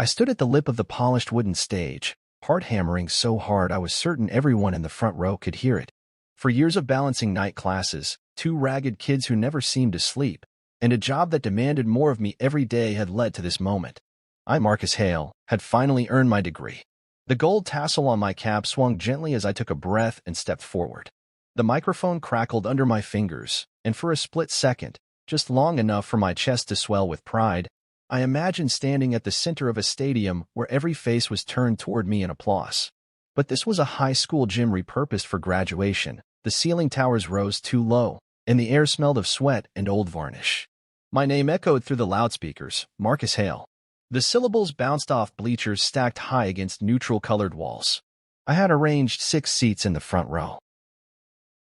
I stood at the lip of the polished wooden stage, heart hammering so hard I was certain everyone in the front row could hear it. For years of balancing night classes, 2 ragged kids who never seemed to sleep, and a job that demanded more of me every day had led to this moment. I, Marcus Hale, had finally earned my degree. The gold tassel on my cap swung gently as I took a breath and stepped forward. The microphone crackled under my fingers, and for a split second, just long enough for my chest to swell with pride, I imagined standing at the center of a stadium where every face was turned toward me in applause. But this was a high school gym repurposed for graduation. The ceiling towers rose too low, and the air smelled of sweat and old varnish. My name echoed through the loudspeakers, Marcus Hale. The syllables bounced off bleachers stacked high against neutral-colored walls. I had arranged 6 seats in the front row.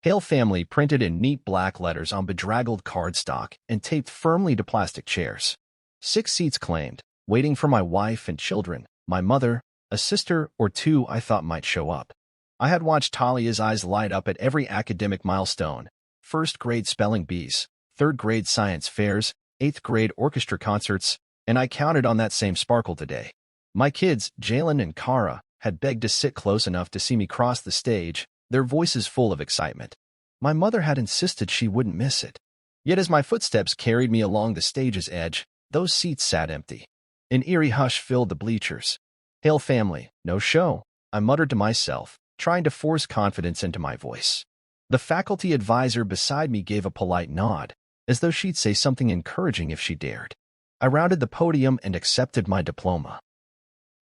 Hale family printed in neat black letters on bedraggled cardstock and taped firmly to plastic chairs. 6 seats claimed, waiting for my wife and children, my mother, a sister or 2 I thought might show up. I had watched Talia's eyes light up at every academic milestone: 1st grade spelling bees, 3rd grade science fairs, 8th grade orchestra concerts, and I counted on that same sparkle today. My kids, Jalen and Kara, had begged to sit close enough to see me cross the stage, their voices full of excitement. My mother had insisted she wouldn't miss it. Yet as my footsteps carried me along the stage's edge, those seats sat empty. An eerie hush filled the bleachers. Hale family, no show, I muttered to myself, trying to force confidence into my voice. The faculty advisor beside me gave a polite nod, as though she'd say something encouraging if she dared. I rounded the podium and accepted my diploma.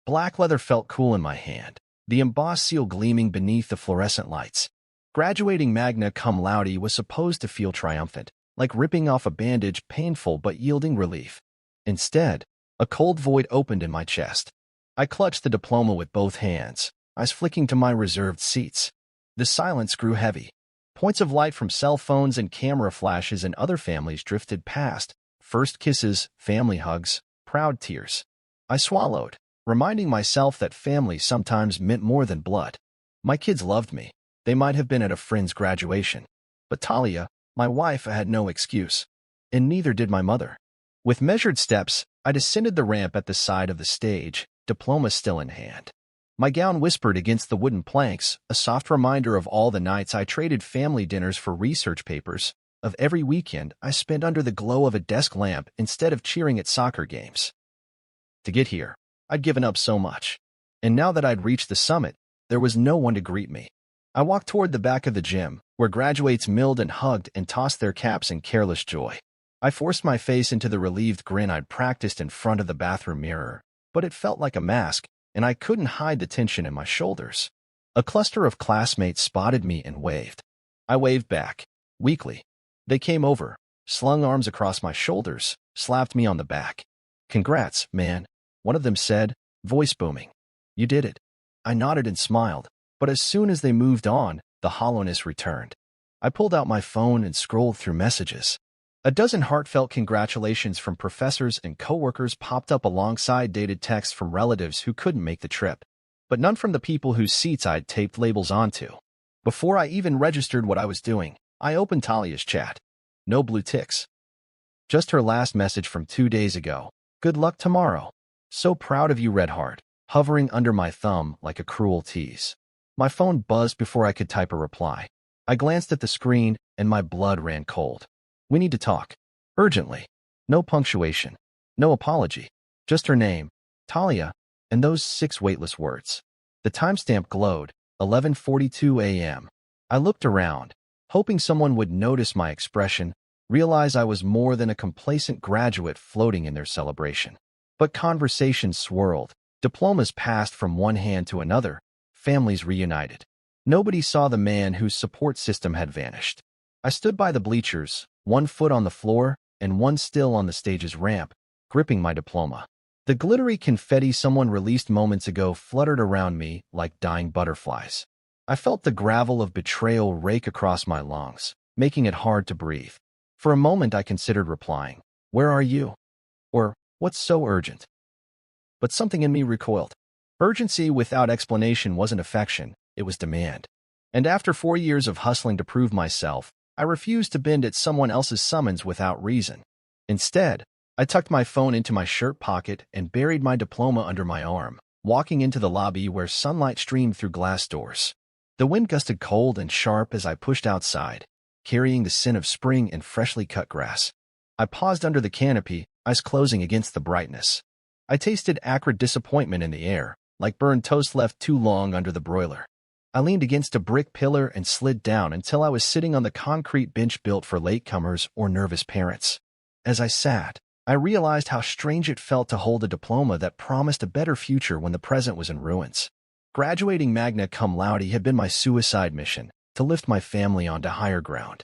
Black leather felt cool in my hand, the embossed seal gleaming beneath the fluorescent lights. Graduating magna cum laude was supposed to feel triumphant, like ripping off a bandage, painful but yielding relief. Instead, a cold void opened in my chest. I clutched the diploma with both hands, eyes flicking to my reserved seats. The silence grew heavy. Points of light from cell phones and camera flashes in other families drifted past. First kisses, family hugs, proud tears. I swallowed, reminding myself that family sometimes meant more than blood. My kids loved me. They might have been at a friend's graduation. But Talia, my wife, had no excuse. And neither did my mother. With measured steps, I descended the ramp at the side of the stage, diploma still in hand. My gown whispered against the wooden planks, a soft reminder of all the nights I traded family dinners for research papers, of every weekend I spent under the glow of a desk lamp instead of cheering at soccer games. To get here, I'd given up so much. And now that I'd reached the summit, there was no one to greet me. I walked toward the back of the gym, where graduates milled and hugged and tossed their caps in careless joy. I forced my face into the relieved grin I'd practiced in front of the bathroom mirror, but it felt like a mask, and I couldn't hide the tension in my shoulders. A cluster of classmates spotted me and waved. I waved back, weakly. They came over, slung arms across my shoulders, slapped me on the back. "Congrats, man," one of them said, voice booming. "You did it." I nodded and smiled, but as soon as they moved on, the hollowness returned. I pulled out my phone and scrolled through messages. A dozen heartfelt congratulations from professors and coworkers popped up alongside dated texts from relatives who couldn't make the trip, but none from the people whose seats I'd taped labels onto. Before I even registered what I was doing, I opened Talia's chat. No blue ticks. Just her last message from 2 days ago. "Good luck tomorrow. So proud of you, Red Heart," hovering under my thumb like a cruel tease. My phone buzzed before I could type a reply. I glanced at the screen, and my blood ran cold. "We need to talk. Urgently." No punctuation. No apology. Just her name, Talia, and those 6 weightless words. The timestamp glowed, 11:42 a.m. I looked around, hoping someone would notice my expression, realize I was more than a complacent graduate floating in their celebration. But conversations swirled, diplomas passed from one hand to another, families reunited. Nobody saw the man whose support system had vanished. I stood by the bleachers, one foot on the floor and one still on the stage's ramp, gripping my diploma. The glittery confetti someone released moments ago fluttered around me like dying butterflies. I felt the gravel of betrayal rake across my lungs, making it hard to breathe. For a moment I considered replying, "Where are you?" Or, "What's so urgent?" But something in me recoiled. Urgency without explanation wasn't affection, it was demand. And after 4 years of hustling to prove myself, I refused to bend at someone else's summons without reason. Instead, I tucked my phone into my shirt pocket and buried my diploma under my arm, walking into the lobby where sunlight streamed through glass doors. The wind gusted cold and sharp as I pushed outside, carrying the scent of spring and freshly cut grass. I paused under the canopy, eyes closing against the brightness. I tasted acrid disappointment in the air, like burned toast left too long under the broiler. I leaned against a brick pillar and slid down until I was sitting on the concrete bench built for latecomers or nervous parents. As I sat, I realized how strange it felt to hold a diploma that promised a better future when the present was in ruins. Graduating magna cum laude had been my suicide mission, to lift my family onto higher ground.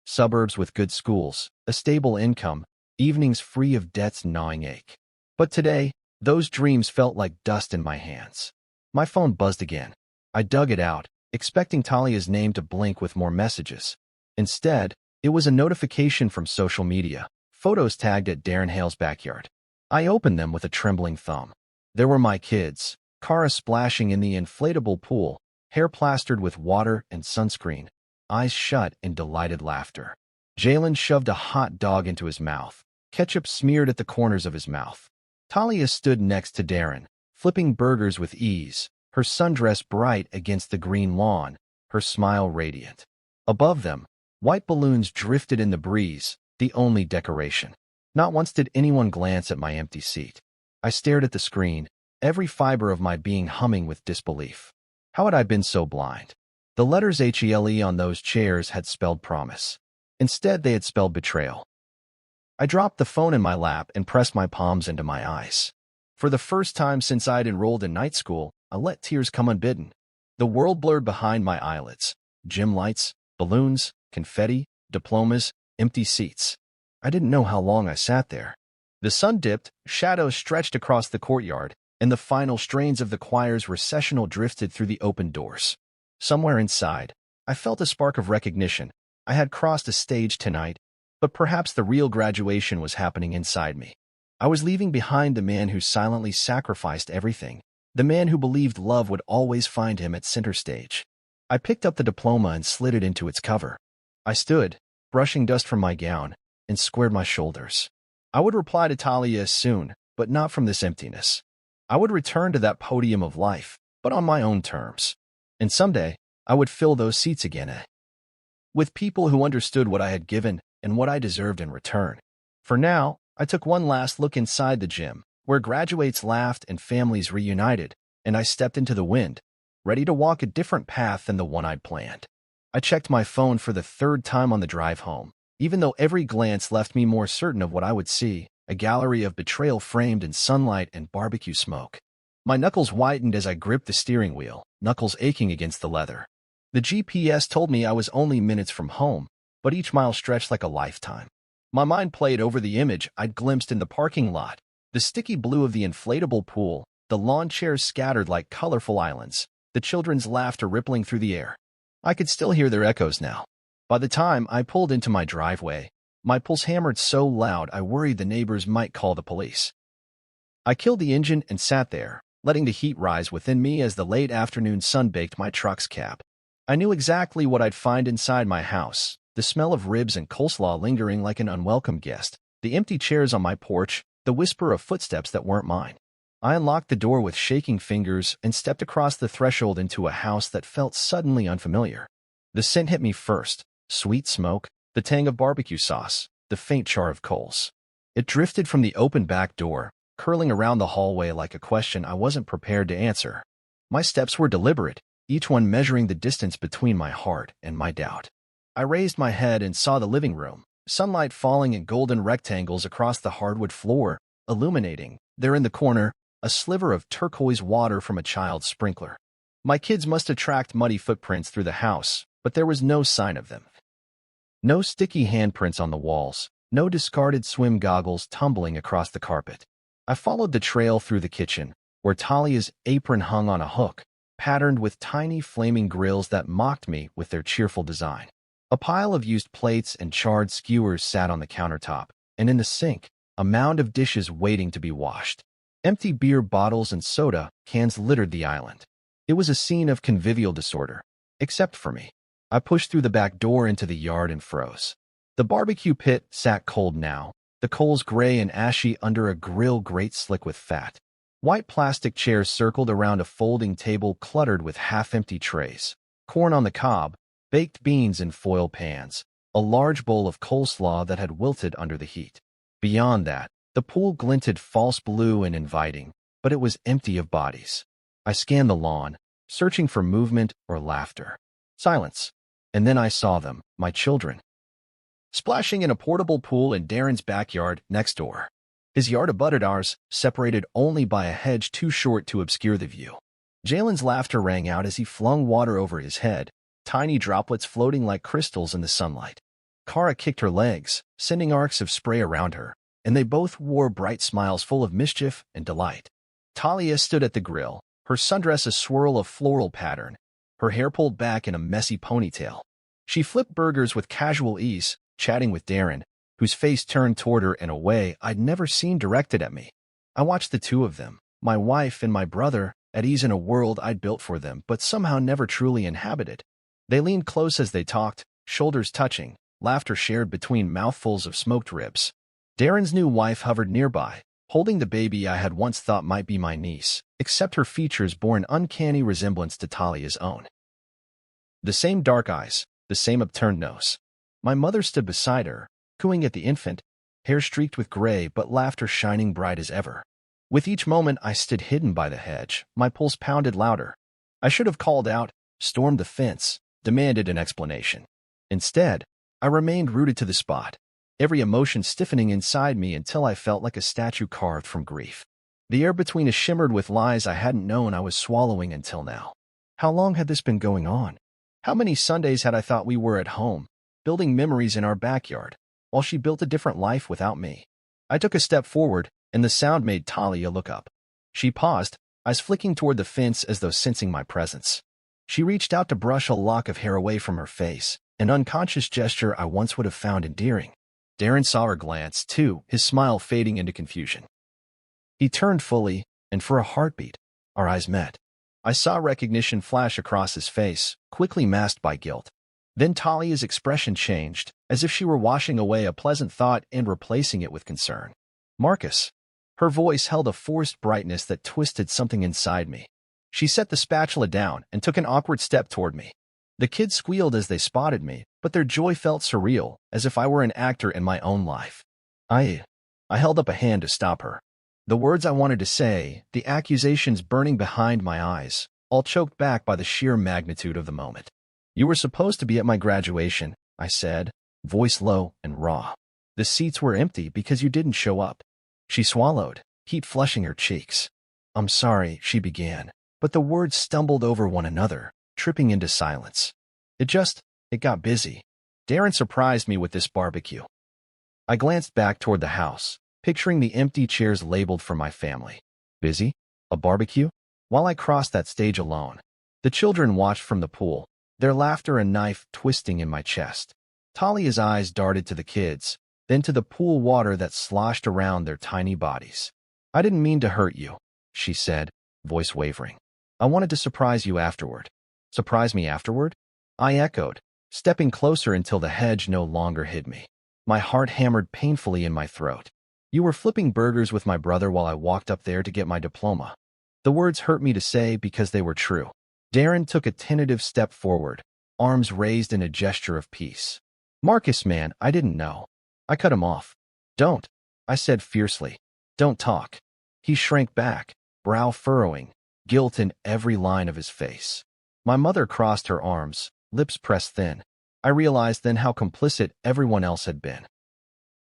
Suburbs with good schools, a stable income, evenings free of debt's gnawing ache. But today, those dreams felt like dust in my hands. My phone buzzed again. I dug it out, expecting Talia's name to blink with more messages. Instead, it was a notification from social media, photos tagged at Darren Hale's backyard. I opened them with a trembling thumb. There were my kids, Kara splashing in the inflatable pool, hair plastered with water and sunscreen, eyes shut in delighted laughter. Jalen shoved a hot dog into his mouth, ketchup smeared at the corners of his mouth. Talia stood next to Darren, flipping burgers with ease, her sundress bright against the green lawn, her smile radiant. Above them, white balloons drifted in the breeze, the only decoration. Not once did anyone glance at my empty seat. I stared at the screen, every fiber of my being humming with disbelief. How had I been so blind? The letters HELE on those chairs had spelled promise. Instead, they had spelled betrayal. I dropped the phone in my lap and pressed my palms into my eyes. For the first time since I'd enrolled in night school, I let tears come unbidden. The world blurred behind my eyelids. Gym lights, balloons, confetti, diplomas, empty seats. I didn't know how long I sat there. The sun dipped, shadows stretched across the courtyard, and the final strains of the choir's recessional drifted through the open doors. Somewhere inside, I felt a spark of recognition. I had crossed a stage tonight, but perhaps the real graduation was happening inside me. I was leaving behind the man who silently sacrificed everything, the man who believed love would always find him at center stage. I picked up the diploma and slid it into its cover. I stood, brushing dust from my gown, and squared my shoulders. I would reply to Talia soon, but not from this emptiness. I would return to that podium of life, but on my own terms. And someday, I would fill those seats again, with people who understood what I had given and what I deserved in return. For now, I took one last look inside the gym, where graduates laughed and families reunited, and I stepped into the wind, ready to walk a different path than the one I'd planned. I checked my phone for the third time on the drive home, even though every glance left me more certain of what I would see, a gallery of betrayal framed in sunlight and barbecue smoke. My knuckles whitened as I gripped the steering wheel, knuckles aching against the leather. The GPS told me I was only minutes from home, but each mile stretched like a lifetime. My mind played over the image I'd glimpsed in the parking lot, the sticky blue of the inflatable pool, the lawn chairs scattered like colorful islands, the children's laughter rippling through the air. I could still hear their echoes now. By the time I pulled into my driveway, my pulse hammered so loud I worried the neighbors might call the police. I killed the engine and sat there, letting the heat rise within me as the late afternoon sun baked my truck's cab. I knew exactly what I'd find inside my house, the smell of ribs and coleslaw lingering like an unwelcome guest, the empty chairs on my porch, the whisper of footsteps that weren't mine. I unlocked the door with shaking fingers and stepped across the threshold into a house that felt suddenly unfamiliar. The scent hit me first, sweet smoke, the tang of barbecue sauce, the faint char of coals. It drifted from the open back door, curling around the hallway like a question I wasn't prepared to answer. My steps were deliberate, each one measuring the distance between my heart and my doubt. I raised my head and saw the living room, sunlight falling in golden rectangles across the hardwood floor, illuminating, there in the corner, a sliver of turquoise water from a child's sprinkler. My kids must have tracked muddy footprints through the house, but there was no sign of them. No sticky handprints on the walls, no discarded swim goggles tumbling across the carpet. I followed the trail through the kitchen, where Talia's apron hung on a hook, patterned with tiny flaming grills that mocked me with their cheerful design. A pile of used plates and charred skewers sat on the countertop, and in the sink, a mound of dishes waiting to be washed. Empty beer bottles and soda cans littered the island. It was a scene of convivial disorder, except for me. I pushed through the back door into the yard and froze. The barbecue pit sat cold now, the coals gray and ashy under a grill grate slick with fat. White plastic chairs circled around a folding table cluttered with half-empty trays. Corn on the cob, baked beans in foil pans, a large bowl of coleslaw that had wilted under the heat. Beyond that, the pool glinted false blue and inviting, but it was empty of bodies. I scanned the lawn, searching for movement or laughter. Silence. And then I saw them, my children, splashing in a portable pool in Darren's backyard next door. His yard abutted ours, separated only by a hedge too short to obscure the view. Jalen's laughter rang out as he flung water over his head, tiny droplets floating like crystals in the sunlight. Kara kicked her legs, sending arcs of spray around her, and they both wore bright smiles full of mischief and delight. Talia stood at the grill, her sundress a swirl of floral pattern, her hair pulled back in a messy ponytail. She flipped burgers with casual ease, chatting with Darren, whose face turned toward her in a way I'd never seen directed at me. I watched the two of them, my wife and my brother, at ease in a world I'd built for them but somehow never truly inhabited. They leaned close as they talked, shoulders touching, laughter shared between mouthfuls of smoked ribs. Darren's new wife hovered nearby, holding the baby I had once thought might be my niece, except her features bore an uncanny resemblance to Talia's own. The same dark eyes, the same upturned nose. My mother stood beside her, cooing at the infant, hair streaked with gray but laughter shining bright as ever. With each moment I stood hidden by the hedge, my pulse pounded louder. I should have called out, stormed the fence, demanded an explanation. Instead, I remained rooted to the spot, every emotion stiffening inside me until I felt like a statue carved from grief. The air between us shimmered with lies I hadn't known I was swallowing until now. How long had this been going on? How many Sundays had I thought we were at home, building memories in our backyard, while she built a different life without me? I took a step forward, and the sound made Talia look up. She paused, eyes flicking toward the fence as though sensing my presence. She reached out to brush a lock of hair away from her face, an unconscious gesture I once would have found endearing. Darren saw her glance, too, his smile fading into confusion. He turned fully, and for a heartbeat, our eyes met. I saw recognition flash across his face, quickly masked by guilt. Then Talia's expression changed, as if she were washing away a pleasant thought and replacing it with concern. Marcus. Her voice held a forced brightness that twisted something inside me. She set the spatula down and took an awkward step toward me. The kids squealed as they spotted me, but their joy felt surreal, as if I were an actor in my own life. I held up a hand to stop her. The words I wanted to say, the accusations burning behind my eyes, all choked back by the sheer magnitude of the moment. You were supposed to be at my graduation, I said, voice low and raw. The seats were empty because you didn't show up. She swallowed, heat flushing her cheeks. I'm sorry, she began, but the words stumbled over one another, tripping into silence. It got busy. Darren surprised me with this barbecue. I glanced back toward the house, picturing the empty chairs labeled for my family. Busy? A barbecue? While I crossed that stage alone, the children watched from the pool, their laughter a knife twisting in my chest. Talia's eyes darted to the kids, then to the pool water that sloshed around their tiny bodies. I didn't mean to hurt you, she said, voice wavering. I wanted to surprise you afterward. Surprise me afterward? I echoed, stepping closer until the hedge no longer hid me. My heart hammered painfully in my throat. You were flipping burgers with my brother while I walked up there to get my diploma. The words hurt me to say because they were true. Darren took a tentative step forward, arms raised in a gesture of peace. Marcus, man, I didn't know. I cut him off. Don't, I said fiercely. Don't talk. He shrank back, brow furrowing, guilt in every line of his face. My mother crossed her arms, lips pressed thin. I realized then how complicit everyone else had been.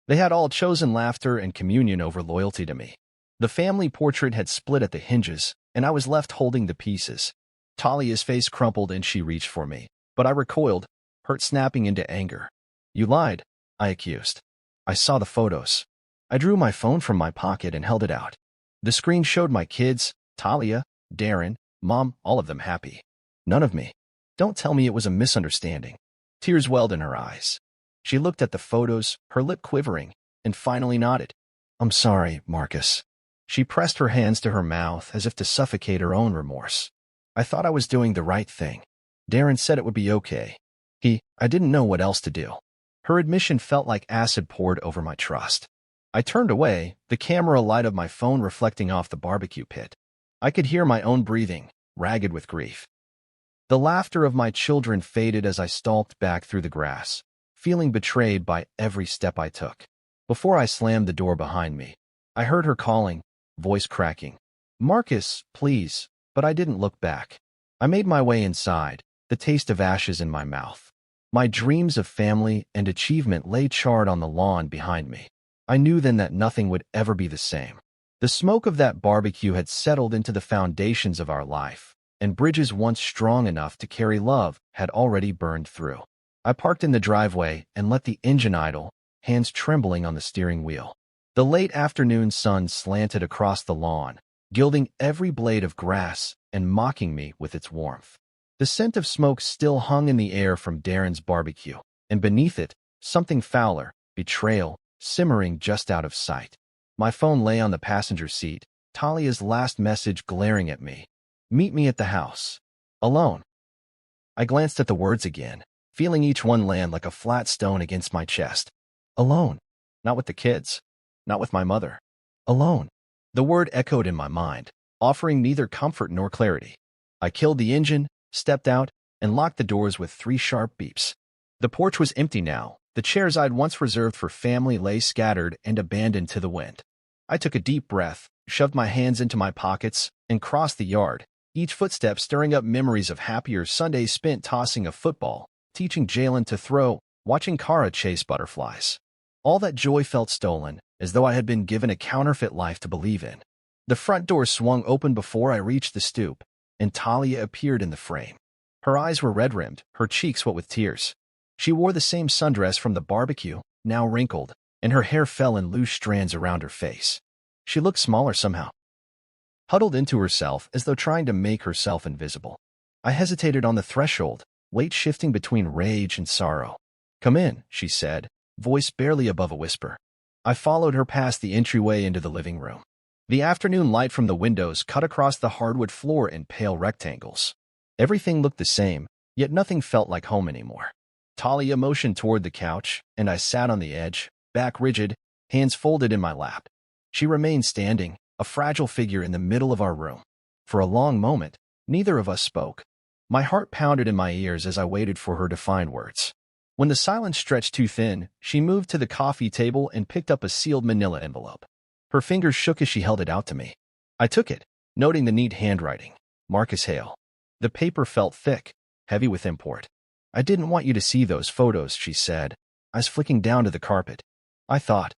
They had all chosen laughter and communion over loyalty to me. The family portrait had split at the hinges, and I was left holding the pieces. Talia's face crumpled and she reached for me, but I recoiled, hurt snapping into anger. You lied, I accused. I saw the photos. I drew my phone from my pocket and held it out. The screen showed my kids, Talia, Darren, Mom, all of them happy. None of me. Don't tell me it was a misunderstanding. Tears welled in her eyes. She looked at the photos, her lip quivering, and finally nodded. I'm sorry, Marcus. She pressed her hands to her mouth as if to suffocate her own remorse. I thought I was doing the right thing. Darren said it would be okay. I didn't know what else to do. Her admission felt like acid poured over my trust. I turned away, the camera light of my phone reflecting off the barbecue pit. I could hear my own breathing, ragged with grief. The laughter of my children faded as I stalked back through the grass, feeling betrayed by every step I took. Before I slammed the door behind me, I heard her calling, voice cracking, "Marcus, please," but I didn't look back. I made my way inside, the taste of ashes in my mouth. My dreams of family and achievement lay charred on the lawn behind me. I knew then that nothing would ever be the same. The smoke of that barbecue had settled into the foundations of our life, and bridges once strong enough to carry love had already burned through. I parked in the driveway and let the engine idle, hands trembling on the steering wheel. The late afternoon sun slanted across the lawn, gilding every blade of grass and mocking me with its warmth. The scent of smoke still hung in the air from Darren's barbecue, and beneath it, something fouler, betrayal, simmering just out of sight. My phone lay on the passenger seat, Talia's last message glaring at me. "Meet me at the house. Alone." I glanced at the words again, feeling each one land like a flat stone against my chest. Alone. Not with the kids. Not with my mother. Alone. The word echoed in my mind, offering neither comfort nor clarity. I killed the engine, stepped out, and locked the doors with 3 sharp beeps. The porch was empty now. The chairs I'd once reserved for family lay scattered and abandoned to the wind. I took a deep breath, shoved my hands into my pockets, and crossed the yard, each footstep stirring up memories of happier Sundays spent tossing a football, teaching Jalen to throw, watching Kara chase butterflies. All that joy felt stolen, as though I had been given a counterfeit life to believe in. The front door swung open before I reached the stoop, and Talia appeared in the frame. Her eyes were red-rimmed, her cheeks wet with tears. She wore the same sundress from the barbecue, now wrinkled, and her hair fell in loose strands around her face. She looked smaller somehow, huddled into herself as though trying to make herself invisible. I hesitated on the threshold, weight shifting between rage and sorrow. "Come in," she said, voice barely above a whisper. I followed her past the entryway into the living room. The afternoon light from the windows cut across the hardwood floor in pale rectangles. Everything looked the same, yet nothing felt like home anymore. Talia motioned toward the couch, and I sat on the edge, back rigid, hands folded in my lap. She remained standing, a fragile figure in the middle of our room. For a long moment, neither of us spoke. My heart pounded in my ears as I waited for her to find words. When the silence stretched too thin, she moved to the coffee table and picked up a sealed manila envelope. Her fingers shook as she held it out to me. I took it, noting the neat handwriting. Marcus Hale. The paper felt thick, heavy with import. "I didn't want you to see those photos," she said, eyes flicking down to the carpet. I thought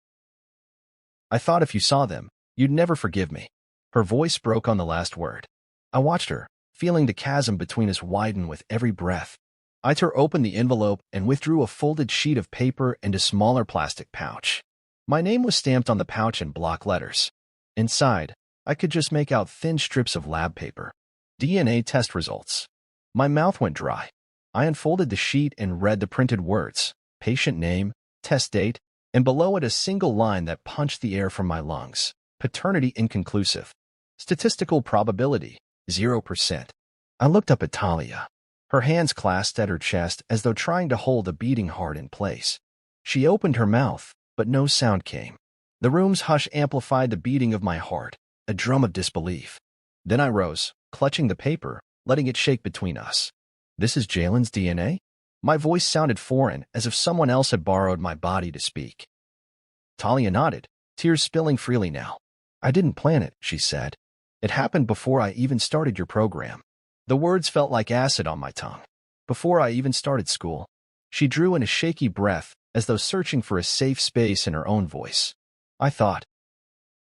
if you saw them, you'd never forgive me." Her voice broke on the last word. I watched her, feeling the chasm between us widen with every breath. I tore open the envelope and withdrew a folded sheet of paper and a smaller plastic pouch. My name was stamped on the pouch in block letters. Inside, I could just make out thin strips of lab paper. DNA test results. My mouth went dry. I unfolded the sheet and read the printed words, patient name, test date, and below it a single line that punched the air from my lungs. Paternity inconclusive. Statistical probability, 0%. I looked up at Talia. Her hands clasped at her chest as though trying to hold a beating heart in place. She opened her mouth, but no sound came. The room's hush amplified the beating of my heart, a drum of disbelief. Then I rose, clutching the paper, letting it shake between us. "This is Jalen's DNA?" My voice sounded foreign, as if someone else had borrowed my body to speak. Talia nodded, tears spilling freely now. "I didn't plan it," she said. "It happened before I even started your program." The words felt like acid on my tongue. "Before I even started school." She drew in a shaky breath, as though searching for a safe space in her own voice. I thought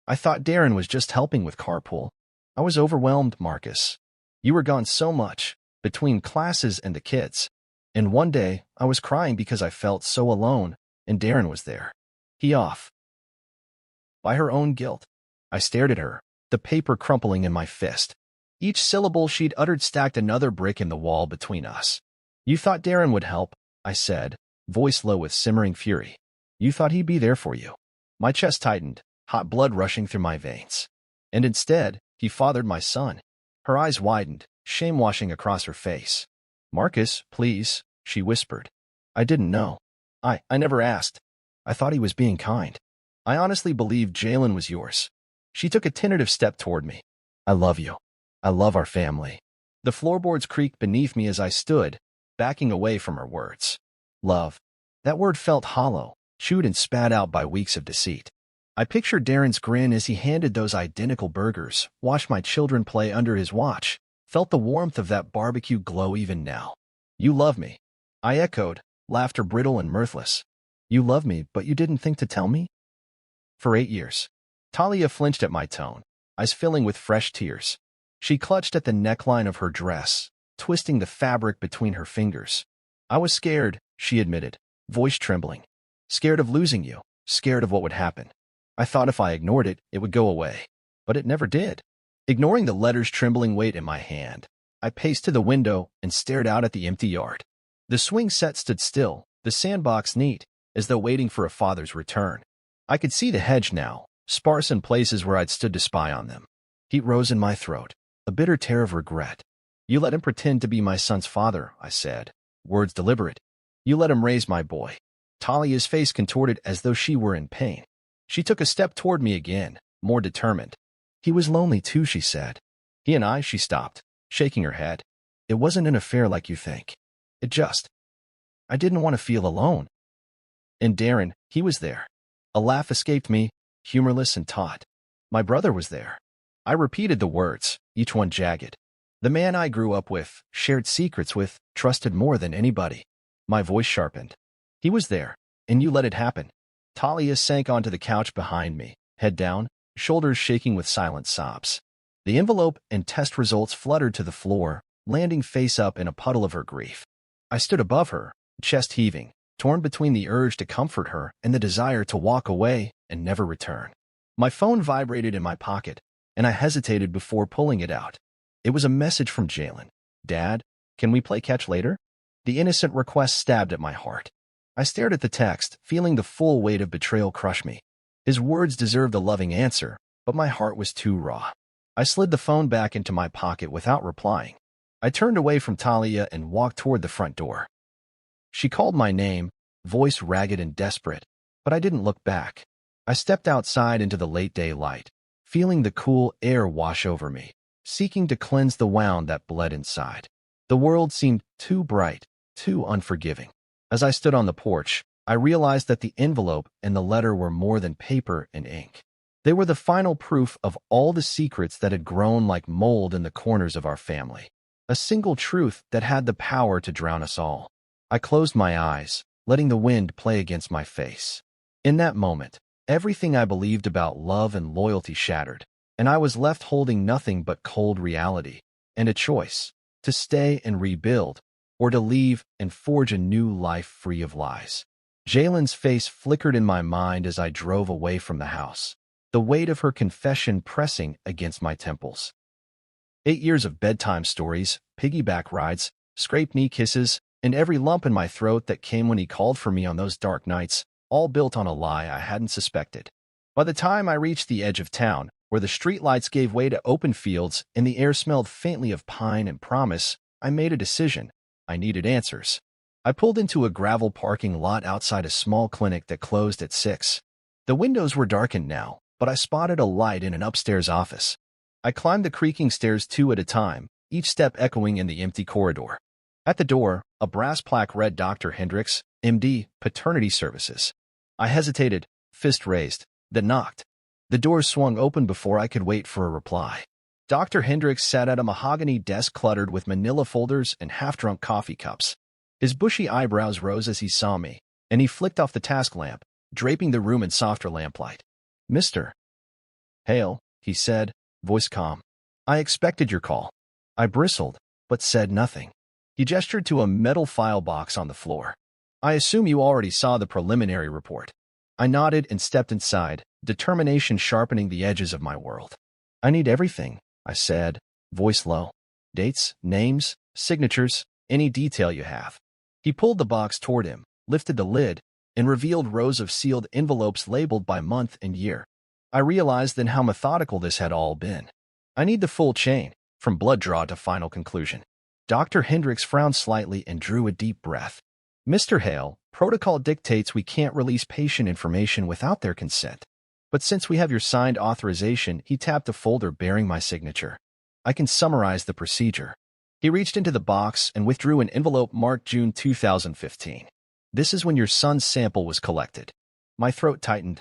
Darren was just helping with carpool. I was overwhelmed, Marcus. You were gone so much, between classes and the kids. And one day, I was crying because I felt so alone, and Darren was there. He off. By her own guilt. I stared at her, the paper crumpling in my fist. Each syllable she'd uttered stacked another brick in the wall between us. "You thought Darren would help," I said, voice low with simmering fury. "You thought he'd be there for you." My chest tightened, hot blood rushing through my veins. "And instead, he fathered my son." Her eyes widened, shame washing across her face. "Marcus, please," she whispered. "I didn't know. I never asked. I thought he was being kind." I honestly believed Jalen was yours. She took a tentative step toward me. I love you. I love our family. The floorboards creaked beneath me as I stood, backing away from her words. Love. That word felt hollow, chewed and spat out by weeks of deceit. I pictured Darren's grin as he handed those identical burgers, watched my children play under his watch, felt the warmth of that barbecue glow even now. You love me. I echoed, laughter brittle and mirthless. You love me, but you didn't think to tell me? For 8 years. Talia flinched at my tone, eyes filling with fresh tears. She clutched at the neckline of her dress, twisting the fabric between her fingers. I was scared, she admitted, voice trembling. Scared of losing you, scared of what would happen. I thought if I ignored it, it would go away. But it never did. Ignoring the letter's trembling weight in my hand, I paced to the window and stared out at the empty yard. The swing set stood still, the sandbox neat, as though waiting for a father's return. I could see the hedge now, sparse in places where I'd stood to spy on them. Heat rose in my throat, a bitter tear of regret. You let him pretend to be my son's father, I said, words deliberate. You let him raise my boy. Talia's face contorted as though she were in pain. She took a step toward me again, more determined. He was lonely too, she said. He and I, she stopped, shaking her head. It wasn't an affair like you think. I didn't want to feel alone. And Darren, he was there. A laugh escaped me, humorless and taut. My brother was there. I repeated the words, each one jagged. The man I grew up with, shared secrets with, trusted more than anybody. My voice sharpened. He was there, and you let it happen. Talia sank onto the couch behind me, head down, shoulders shaking with silent sobs. The envelope and test results fluttered to the floor, landing face up in a puddle of her grief. I stood above her, chest heaving, torn between the urge to comfort her and the desire to walk away and never return. My phone vibrated in my pocket, and I hesitated before pulling it out. It was a message from Jalen. Dad, can we play catch later? The innocent request stabbed at my heart. I stared at the text, feeling the full weight of betrayal crush me. His words deserved a loving answer, but my heart was too raw. I slid the phone back into my pocket without replying. I turned away from Talia and walked toward the front door. She called my name, voice ragged and desperate, but I didn't look back. I stepped outside into the late daylight, feeling the cool air wash over me, seeking to cleanse the wound that bled inside. The world seemed too bright, too unforgiving. As I stood on the porch, I realized that the envelope and the letter were more than paper and ink. They were the final proof of all the secrets that had grown like mold in the corners of our family. A single truth that had the power to drown us all. I closed my eyes, letting the wind play against my face. In that moment, everything I believed about love and loyalty shattered, and I was left holding nothing but cold reality, and a choice, to stay and rebuild, or to leave and forge a new life free of lies. Jalen's face flickered in my mind as I drove away from the house, the weight of her confession pressing against my temples. 8 years of bedtime stories, piggyback rides, scraped knee kisses, and every lump in my throat that came when he called for me on those dark nights, all built on a lie I hadn't suspected. By the time I reached the edge of town, where the streetlights gave way to open fields and the air smelled faintly of pine and promise, I made a decision. I needed answers. I pulled into a gravel parking lot outside a small clinic that closed at 6. The windows were darkened now, but I spotted a light in an upstairs office. I climbed the creaking stairs 2 at a time, each step echoing in the empty corridor. At the door, a brass plaque read Dr. Hendricks, MD, Paternity Services. I hesitated, fist raised, then knocked. The door swung open before I could wait for a reply. Dr. Hendricks sat at a mahogany desk cluttered with manila folders and half-drunk coffee cups. His bushy eyebrows rose as he saw me, and he flicked off the task lamp, draping the room in softer lamplight. Mr. Hale, he said, voice calm. I expected your call. I bristled, but said nothing. He gestured to a metal file box on the floor. I assume you already saw the preliminary report. I nodded and stepped inside, determination sharpening the edges of my world. I need everything, I said, voice low. Dates, names, signatures, any detail you have. He pulled the box toward him, lifted the lid, and revealed rows of sealed envelopes labeled by month and year. I realized then how methodical this had all been. I need the full chain, from blood draw to final conclusion. Dr. Hendricks frowned slightly and drew a deep breath. Mr. Hale, protocol dictates we can't release patient information without their consent. But since we have your signed authorization, he tapped a folder bearing my signature. I can summarize the procedure. He reached into the box and withdrew an envelope marked June 2015. This is when your son's sample was collected. My throat tightened.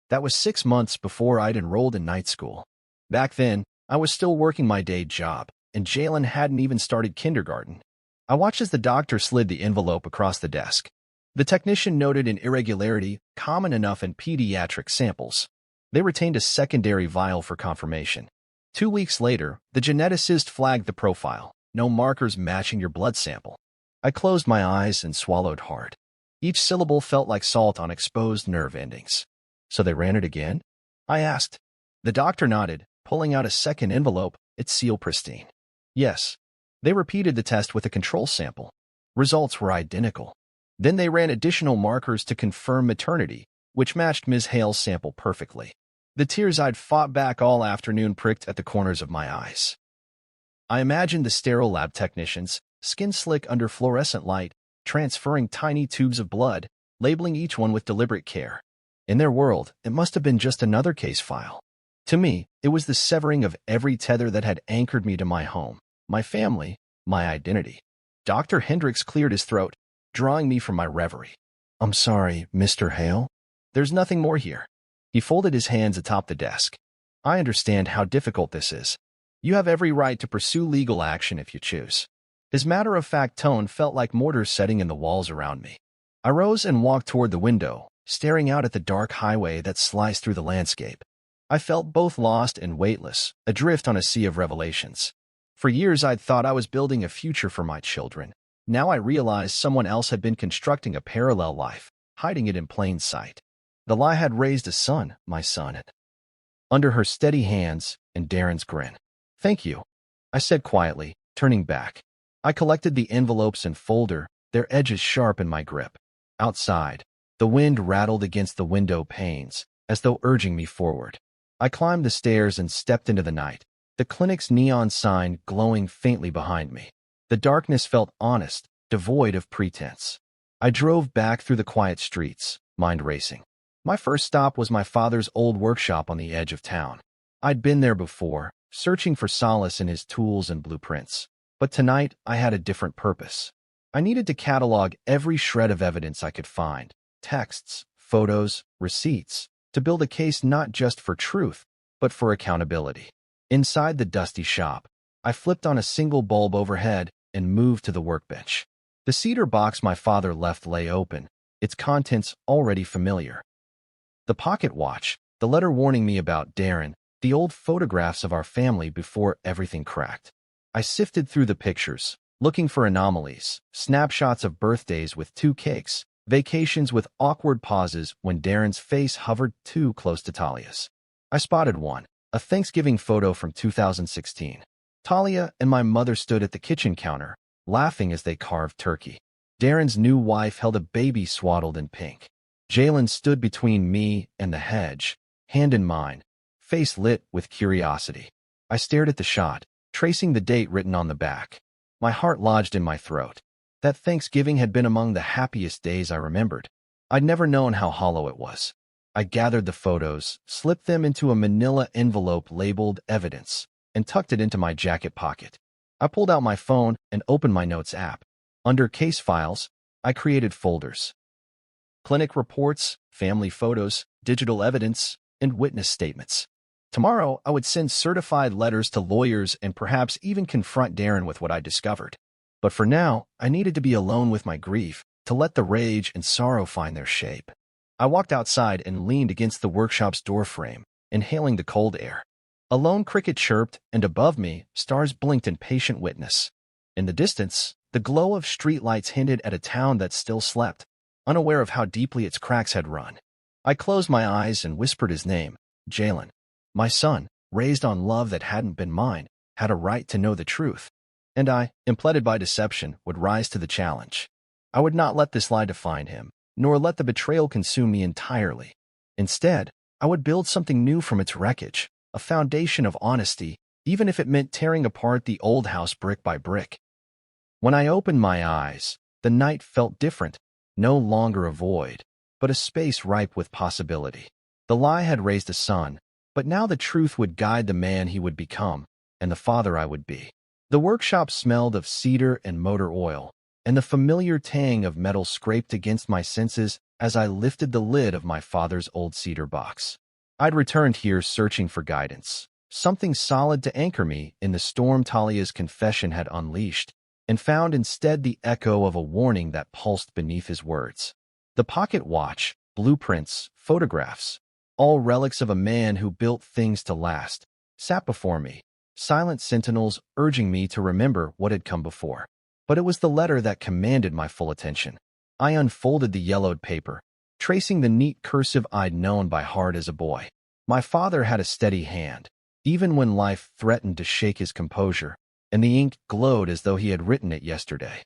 That was 6 months before I'd enrolled in night school. Back then, I was still working my day job, and Jalen hadn't even started kindergarten. I watched as the doctor slid the envelope across the desk. The technician noted an irregularity common enough in pediatric samples. They retained a secondary vial for confirmation. 2 weeks later, the geneticist flagged the profile. No markers matching your blood sample. I closed my eyes and swallowed hard. Each syllable felt like salt on exposed nerve endings. So they ran it again? I asked. The doctor nodded, pulling out a second envelope, its seal pristine. Yes. They repeated the test with a control sample. Results were identical. Then they ran additional markers to confirm maternity, which matched Ms. Hale's sample perfectly. The tears I'd fought back all afternoon pricked at the corners of my eyes. I imagined the sterile lab technicians, skin slick under fluorescent light, transferring tiny tubes of blood, labeling each one with deliberate care. In their world, it must have been just another case file. To me, it was the severing of every tether that had anchored me to my home, my family, my identity. Dr. Hendricks cleared his throat, drawing me from my reverie. I'm sorry, Mr. Hale. There's nothing more here. He folded his hands atop the desk. I understand how difficult this is. You have every right to pursue legal action if you choose. His matter-of-fact tone felt like mortar setting in the walls around me. I rose and walked toward the window, staring out at the dark highway that sliced through the landscape. I felt both lost and weightless, adrift on a sea of revelations. For years I'd thought I was building a future for my children. Now I realized someone else had been constructing a parallel life, hiding it in plain sight. The lie had raised a son, my son. Under her steady hands and Darren's grin. Thank you, I said quietly, turning back. I collected the envelopes and folder, their edges sharp in my grip. Outside, the wind rattled against the window panes, as though urging me forward. I climbed the stairs and stepped into the night, the clinic's neon sign glowing faintly behind me. The darkness felt honest, devoid of pretense. I drove back through the quiet streets, mind racing. My first stop was my father's old workshop on the edge of town. I'd been there before, searching for solace in his tools and blueprints. But tonight, I had a different purpose. I needed to catalog every shred of evidence I could find, texts, photos, receipts, to build a case not just for truth, but for accountability. Inside the dusty shop, I flipped on a single bulb overhead and moved to the workbench. The cedar box my father left lay open, its contents already familiar. The pocket watch, the letter warning me about Darren, the old photographs of our family before everything cracked. I sifted through the pictures, looking for anomalies, snapshots of birthdays with 2 cakes, vacations with awkward pauses when Darren's face hovered too close to Talia's. I spotted one, a Thanksgiving photo from 2016. Talia and my mother stood at the kitchen counter, laughing as they carved turkey. Darren's new wife held a baby swaddled in pink. Jalen stood between me and the hedge, hand in mine, face lit with curiosity. I stared at the shot, tracing the date written on the back. My heart lodged in my throat. That Thanksgiving had been among the happiest days I remembered. I'd never known how hollow it was. I gathered the photos, slipped them into a manila envelope labeled evidence, and tucked it into my jacket pocket. I pulled out my phone and opened my notes app. Under case files, I created folders. Clinic reports, family photos, digital evidence, and witness statements. Tomorrow, I would send certified letters to lawyers and perhaps even confront Darren with what I discovered. But for now, I needed to be alone with my grief, to let the rage and sorrow find their shape. I walked outside and leaned against the workshop's doorframe, inhaling the cold air. A lone cricket chirped, and above me, stars blinked in patient witness. In the distance, the glow of streetlights hinted at a town that still slept, unaware of how deeply its cracks had run. I closed my eyes and whispered his name, Jalen. My son, raised on love that hadn't been mine, had a right to know the truth. And I, implanted by deception, would rise to the challenge. I would not let this lie define him, nor let the betrayal consume me entirely. Instead, I would build something new from its wreckage, a foundation of honesty, even if it meant tearing apart the old house brick by brick. When I opened my eyes, the night felt different, no longer a void, but a space ripe with possibility. The lie had raised a son, but now the truth would guide the man he would become, and the father I would be. The workshop smelled of cedar and motor oil, and the familiar tang of metal scraped against my senses as I lifted the lid of my father's old cedar box. I'd returned here searching for guidance, something solid to anchor me in the storm Talia's confession had unleashed, and found instead the echo of a warning that pulsed beneath his words. The pocket watch, blueprints, photographs, all relics of a man who built things to last, sat before me, silent sentinels urging me to remember what had come before. But it was the letter that commanded my full attention. I unfolded the yellowed paper, tracing the neat cursive I'd known by heart as a boy. My father had a steady hand, even when life threatened to shake his composure, and the ink glowed as though he had written it yesterday.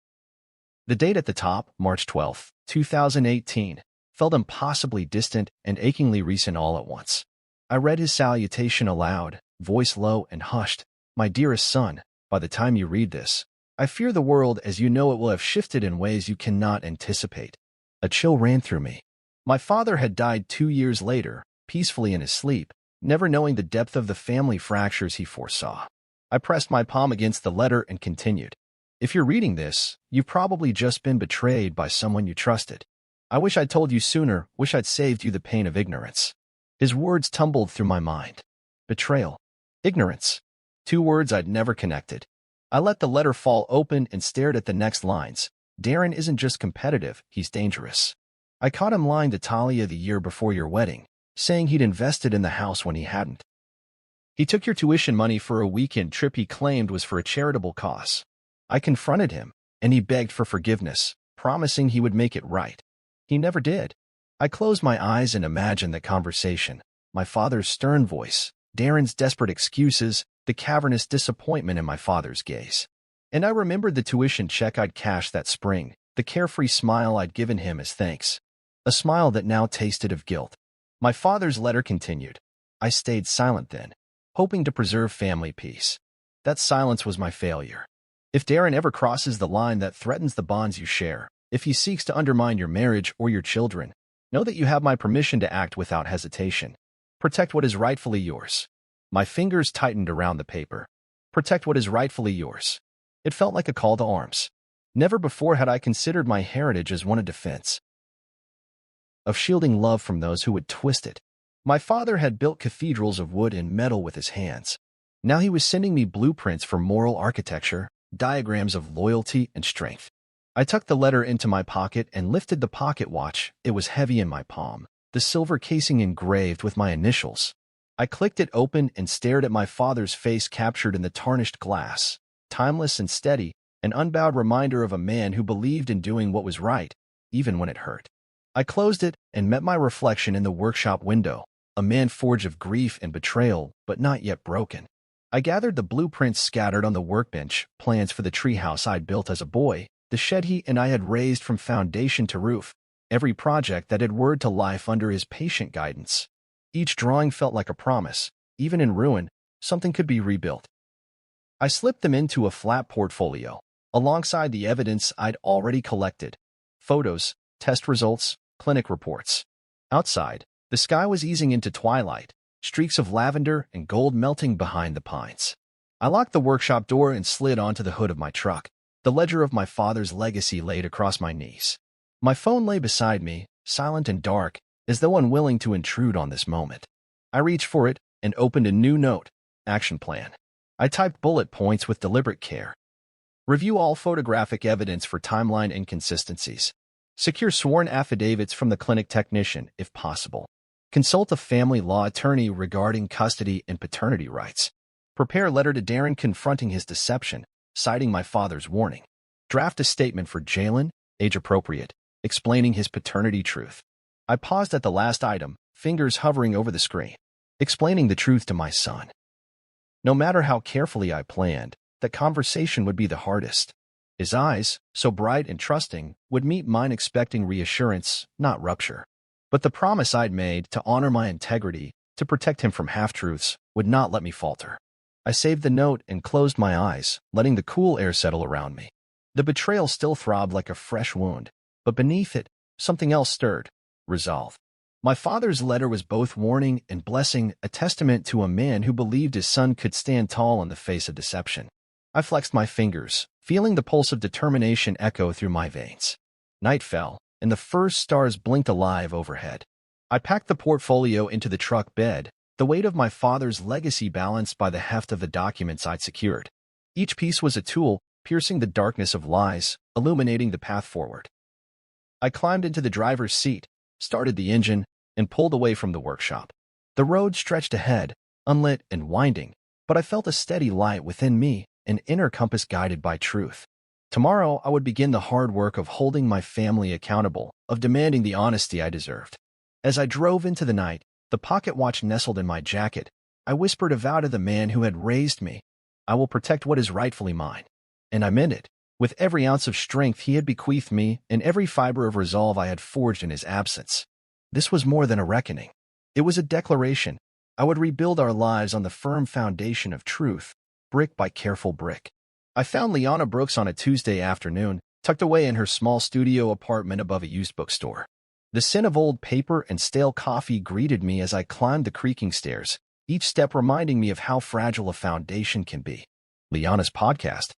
The date at the top, March 12, 2018, felt impossibly distant and achingly recent all at once. I read his salutation aloud, voice low and hushed. My dearest son, by the time you read this, I fear the world as you know it will have shifted in ways you cannot anticipate. A chill ran through me. My father had died 2 years later, peacefully in his sleep, never knowing the depth of the family fractures he foresaw. I pressed my palm against the letter and continued. If you're reading this, you've probably just been betrayed by someone you trusted. I wish I'd told you sooner, wish I'd saved you the pain of ignorance. His words tumbled through my mind. Betrayal. Ignorance. 2 words I'd never connected. I let the letter fall open and stared at the next lines. Darren isn't just competitive, he's dangerous. I caught him lying to Talia the year before your wedding, saying he'd invested in the house when he hadn't. He took your tuition money for a weekend trip he claimed was for a charitable cause. I confronted him, and he begged for forgiveness, promising he would make it right. He never did. I closed my eyes and imagined the conversation, my father's stern voice, Darren's desperate excuses, the cavernous disappointment in my father's gaze. And I remembered the tuition check I'd cashed that spring, the carefree smile I'd given him as thanks. A smile that now tasted of guilt. My father's letter continued. I stayed silent then, hoping to preserve family peace. That silence was my failure. If Darren ever crosses the line that threatens the bonds you share, if he seeks to undermine your marriage or your children, know that you have my permission to act without hesitation. Protect what is rightfully yours. My fingers tightened around the paper. Protect what is rightfully yours. It felt like a call to arms. Never before had I considered my heritage as one of defense, of shielding love from those who would twist it. My father had built cathedrals of wood and metal with his hands. Now he was sending me blueprints for moral architecture, diagrams of loyalty and strength. I tucked the letter into my pocket and lifted the pocket watch. It was heavy in my palm, the silver casing engraved with my initials. I clicked it open and stared at my father's face captured in the tarnished glass, timeless and steady, an unbowed reminder of a man who believed in doing what was right, even when it hurt. I closed it and met my reflection in the workshop window, a man forged of grief and betrayal, but not yet broken. I gathered the blueprints scattered on the workbench, plans for the treehouse I'd built as a boy, the shed he and I had raised from foundation to roof, every project that had whirred to life under his patient guidance. Each drawing felt like a promise. Even in ruin, something could be rebuilt. I slipped them into a flat portfolio, alongside the evidence I'd already collected. Photos, test results, clinic reports. Outside, the sky was easing into twilight, streaks of lavender and gold melting behind the pines. I locked the workshop door and slid onto the hood of my truck, the ledger of my father's legacy laid across my knees. My phone lay beside me, silent and dark, as though unwilling to intrude on this moment. I reached for it and opened a new note, action plan. I typed bullet points with deliberate care. Review all photographic evidence for timeline inconsistencies. Secure sworn affidavits from the clinic technician, if possible. Consult a family law attorney regarding custody and paternity rights. Prepare a letter to Darren confronting his deception, citing my father's warning. Draft a statement for Jalen, age appropriate, explaining his paternity truth. I paused at the last item, fingers hovering over the screen, explaining the truth to my son. No matter how carefully I planned, that conversation would be the hardest. His eyes, so bright and trusting, would meet mine expecting reassurance, not rupture. But the promise I'd made to honor my integrity, to protect him from half-truths, would not let me falter. I saved the note and closed my eyes, letting the cool air settle around me. The betrayal still throbbed like a fresh wound, but beneath it, something else stirred. Resolve. My father's letter was both warning and blessing, a testament to a man who believed his son could stand tall in the face of deception. I flexed my fingers, feeling the pulse of determination echo through my veins. Night fell, and the first stars blinked alive overhead. I packed the portfolio into the truck bed, the weight of my father's legacy balanced by the heft of the documents I'd secured. Each piece was a tool, piercing the darkness of lies, illuminating the path forward. I climbed into the driver's seat, started the engine, and pulled away from the workshop. The road stretched ahead, unlit and winding, but I felt a steady light within me, an inner compass guided by truth. Tomorrow I would begin the hard work of holding my family accountable, of demanding the honesty I deserved. As I drove into the night, the pocket watch nestled in my jacket, I whispered a vow to the man who had raised me. I will protect what is rightfully mine. And I meant it. With every ounce of strength he had bequeathed me and every fiber of resolve I had forged in his absence. This was more than a reckoning. It was a declaration. I would rebuild our lives on the firm foundation of truth, brick by careful brick. I found Liana Brooks on a Tuesday afternoon, tucked away in her small studio apartment above a used bookstore. The scent of old paper and stale coffee greeted me as I climbed the creaking stairs, each step reminding me of how fragile a foundation can be. Liana's podcast,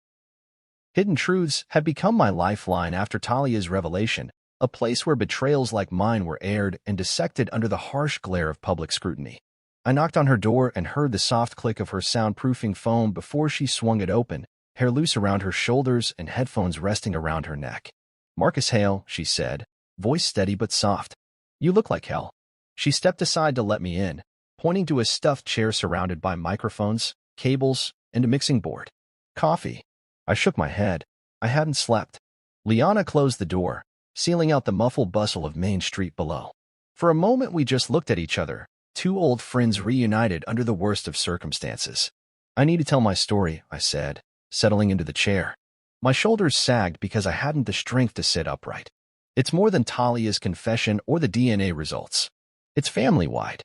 Hidden Truths, had become my lifeline after Talia's revelation, a place where betrayals like mine were aired and dissected under the harsh glare of public scrutiny. I knocked on her door and heard the soft click of her soundproofing foam before she swung it open, hair loose around her shoulders and headphones resting around her neck. "Marcus Hale," she said, voice steady but soft. "You look like hell." She stepped aside to let me in, pointing to a stuffed chair surrounded by microphones, cables, and a mixing board. "Coffee." I shook my head. I hadn't slept. Liana closed the door, sealing out the muffled bustle of Main Street below. For a moment we just looked at each other, two old friends reunited under the worst of circumstances. "I need to tell my story," I said, settling into the chair. My shoulders sagged because I hadn't the strength to sit upright. "It's more than Talia's confession or the DNA results. It's family-wide.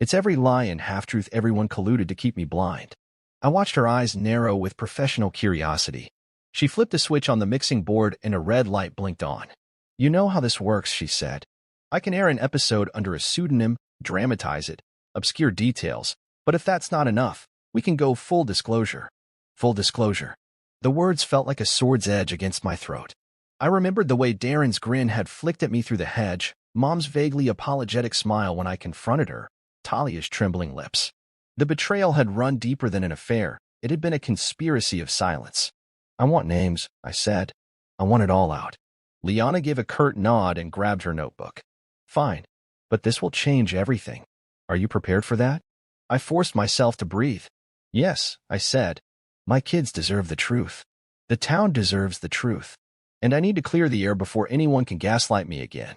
It's every lie and half-truth everyone colluded to keep me blind." I watched her eyes narrow with professional curiosity. She flipped a switch on the mixing board and a red light blinked on. "You know how this works," she said. "I can air an episode under a pseudonym, dramatize it, obscure details, but if that's not enough, we can go full disclosure." Full disclosure. The words felt like a sword's edge against my throat. I remembered the way Darren's grin had flicked at me through the hedge, Mom's vaguely apologetic smile when I confronted her, Talia's trembling lips. The betrayal had run deeper than an affair. It had been a conspiracy of silence. "I want names," I said. "I want it all out." Liana gave a curt nod and grabbed her notebook. "Fine, but this will change everything. Are you prepared for that?" I forced myself to breathe. "Yes," I said. "My kids deserve the truth. The town deserves the truth. And I need to clear the air before anyone can gaslight me again."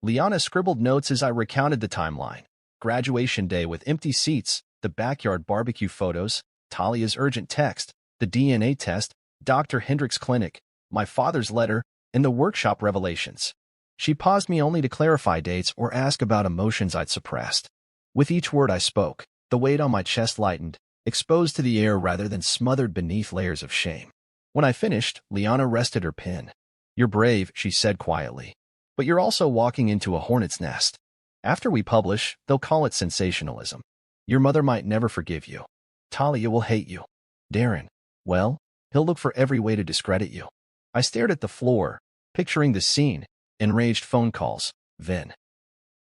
Liana scribbled notes as I recounted the timeline. Graduation day with empty seats, the backyard barbecue photos, Talia's urgent text, the DNA test, Dr. Hendrick's clinic, my father's letter, and the workshop revelations. She paused me only to clarify dates or ask about emotions I'd suppressed. With each word I spoke, the weight on my chest lightened, exposed to the air rather than smothered beneath layers of shame. When I finished, Liana rested her pen. "You're brave," she said quietly. "But you're also walking into a hornet's nest. After we publish, they'll call it sensationalism. Your mother might never forgive you. Talia will hate you. Darren, well, he'll look for every way to discredit you." I stared at the floor, picturing the scene, enraged phone calls, Vin.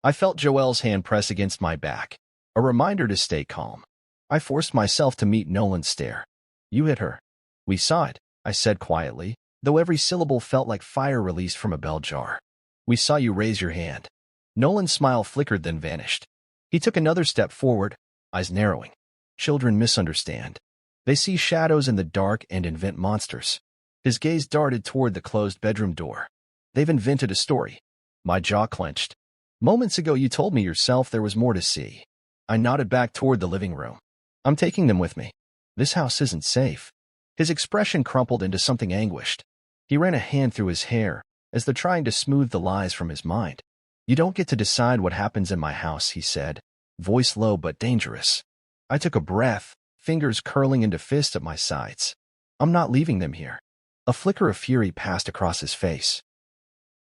I felt Joelle's hand press against my back, a reminder to stay calm. I forced myself to meet Nolan's stare. "You hit her." "We saw it," I said quietly, though every syllable felt like fire released from a bell jar. "We saw you raise your hand." Nolan's smile flickered then vanished. He took another step forward, eyes narrowing. "Children misunderstand. They see shadows in the dark and invent monsters." His gaze darted toward the closed bedroom door. "They've invented a story." My jaw clenched. "Moments ago you told me yourself there was more to see." I nodded back toward the living room. "I'm taking them with me. This house isn't safe." His expression crumpled into something anguished. He ran a hand through his hair, as though trying to smooth the lies from his mind. "You don't get to decide what happens in my house," he said, voice low but dangerous. I took a breath, fingers curling into fists at my sides. "I'm not leaving them here." A flicker of fury passed across his face.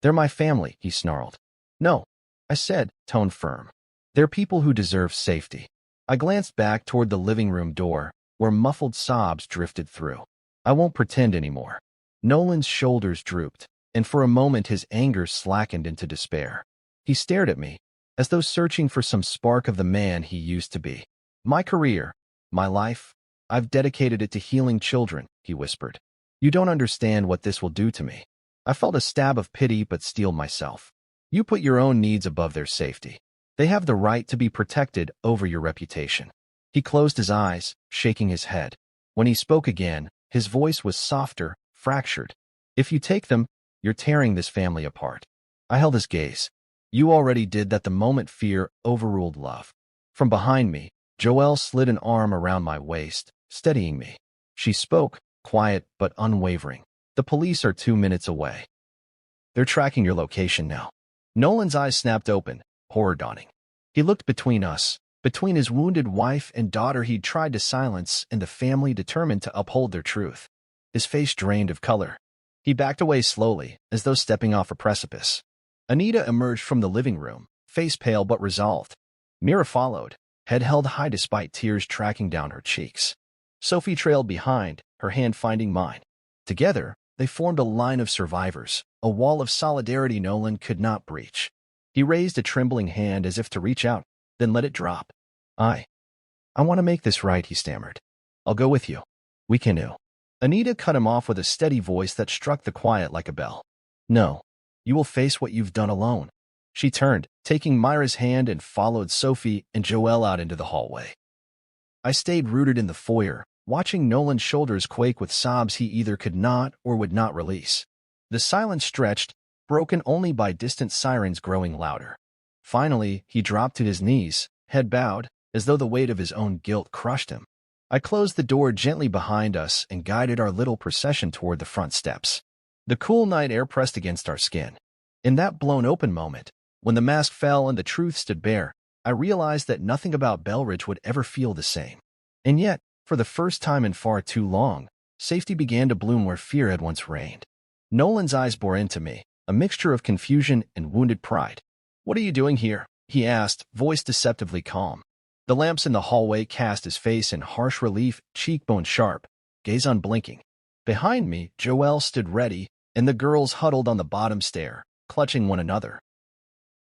"They're my family," he snarled. "No, I said, tone firm. They're people who deserve safety. I glanced back toward the living room door, where muffled sobs drifted through. I won't pretend anymore. Nolan's shoulders drooped, and for a moment his anger slackened into despair. He stared at me, as though searching for some spark of the man he used to be. My career, my life, I've dedicated it to healing children, he whispered. You don't understand what this will do to me. I felt a stab of pity but steeled myself. You put your own needs above their safety. They have the right to be protected over your reputation. He closed his eyes, shaking his head. When he spoke again, his voice was softer, fractured. If you take them, you're tearing this family apart. I held his gaze. You already did that the moment fear overruled love. From behind me, Joelle slid an arm around my waist, steadying me. She spoke, quiet but unwavering. The police are 2 minutes away. They're tracking your location now. Nolan's eyes snapped open, horror dawning. He looked between us, between his wounded wife and daughter he'd tried to silence and the family determined to uphold their truth. His face drained of color. He backed away slowly, as though stepping off a precipice. Anita emerged from the living room, face pale but resolved. Mira followed, head held high despite tears tracking down her cheeks. Sophie trailed behind, her hand finding mine. Together, they formed a line of survivors, a wall of solidarity Nolan could not breach. He raised a trembling hand as if to reach out, then let it drop. I want to make this right, he stammered. I'll go with you. We canoe. Anita cut him off with a steady voice that struck the quiet like a bell. No, you will face what you've done alone. She turned, taking Myra's hand and followed Sophie and Joelle out into the hallway. I stayed rooted in the foyer, watching Nolan's shoulders quake with sobs he either could not or would not release. The silence stretched, broken only by distant sirens growing louder. Finally, he dropped to his knees, head bowed, as though the weight of his own guilt crushed him. I closed the door gently behind us and guided our little procession toward the front steps. The cool night air pressed against our skin. In that blown-open moment, when the mask fell and the truth stood bare, I realized that nothing about Belridge would ever feel the same. And yet, for the first time in far too long, safety began to bloom where fear had once reigned. Nolan's eyes bore into me, a mixture of confusion and wounded pride. What are you doing here? He asked, voice deceptively calm. The lamps in the hallway cast his face in harsh relief, cheekbone sharp, gaze unblinking. Behind me, Joelle stood ready, and the girls huddled on the bottom stair, clutching one another.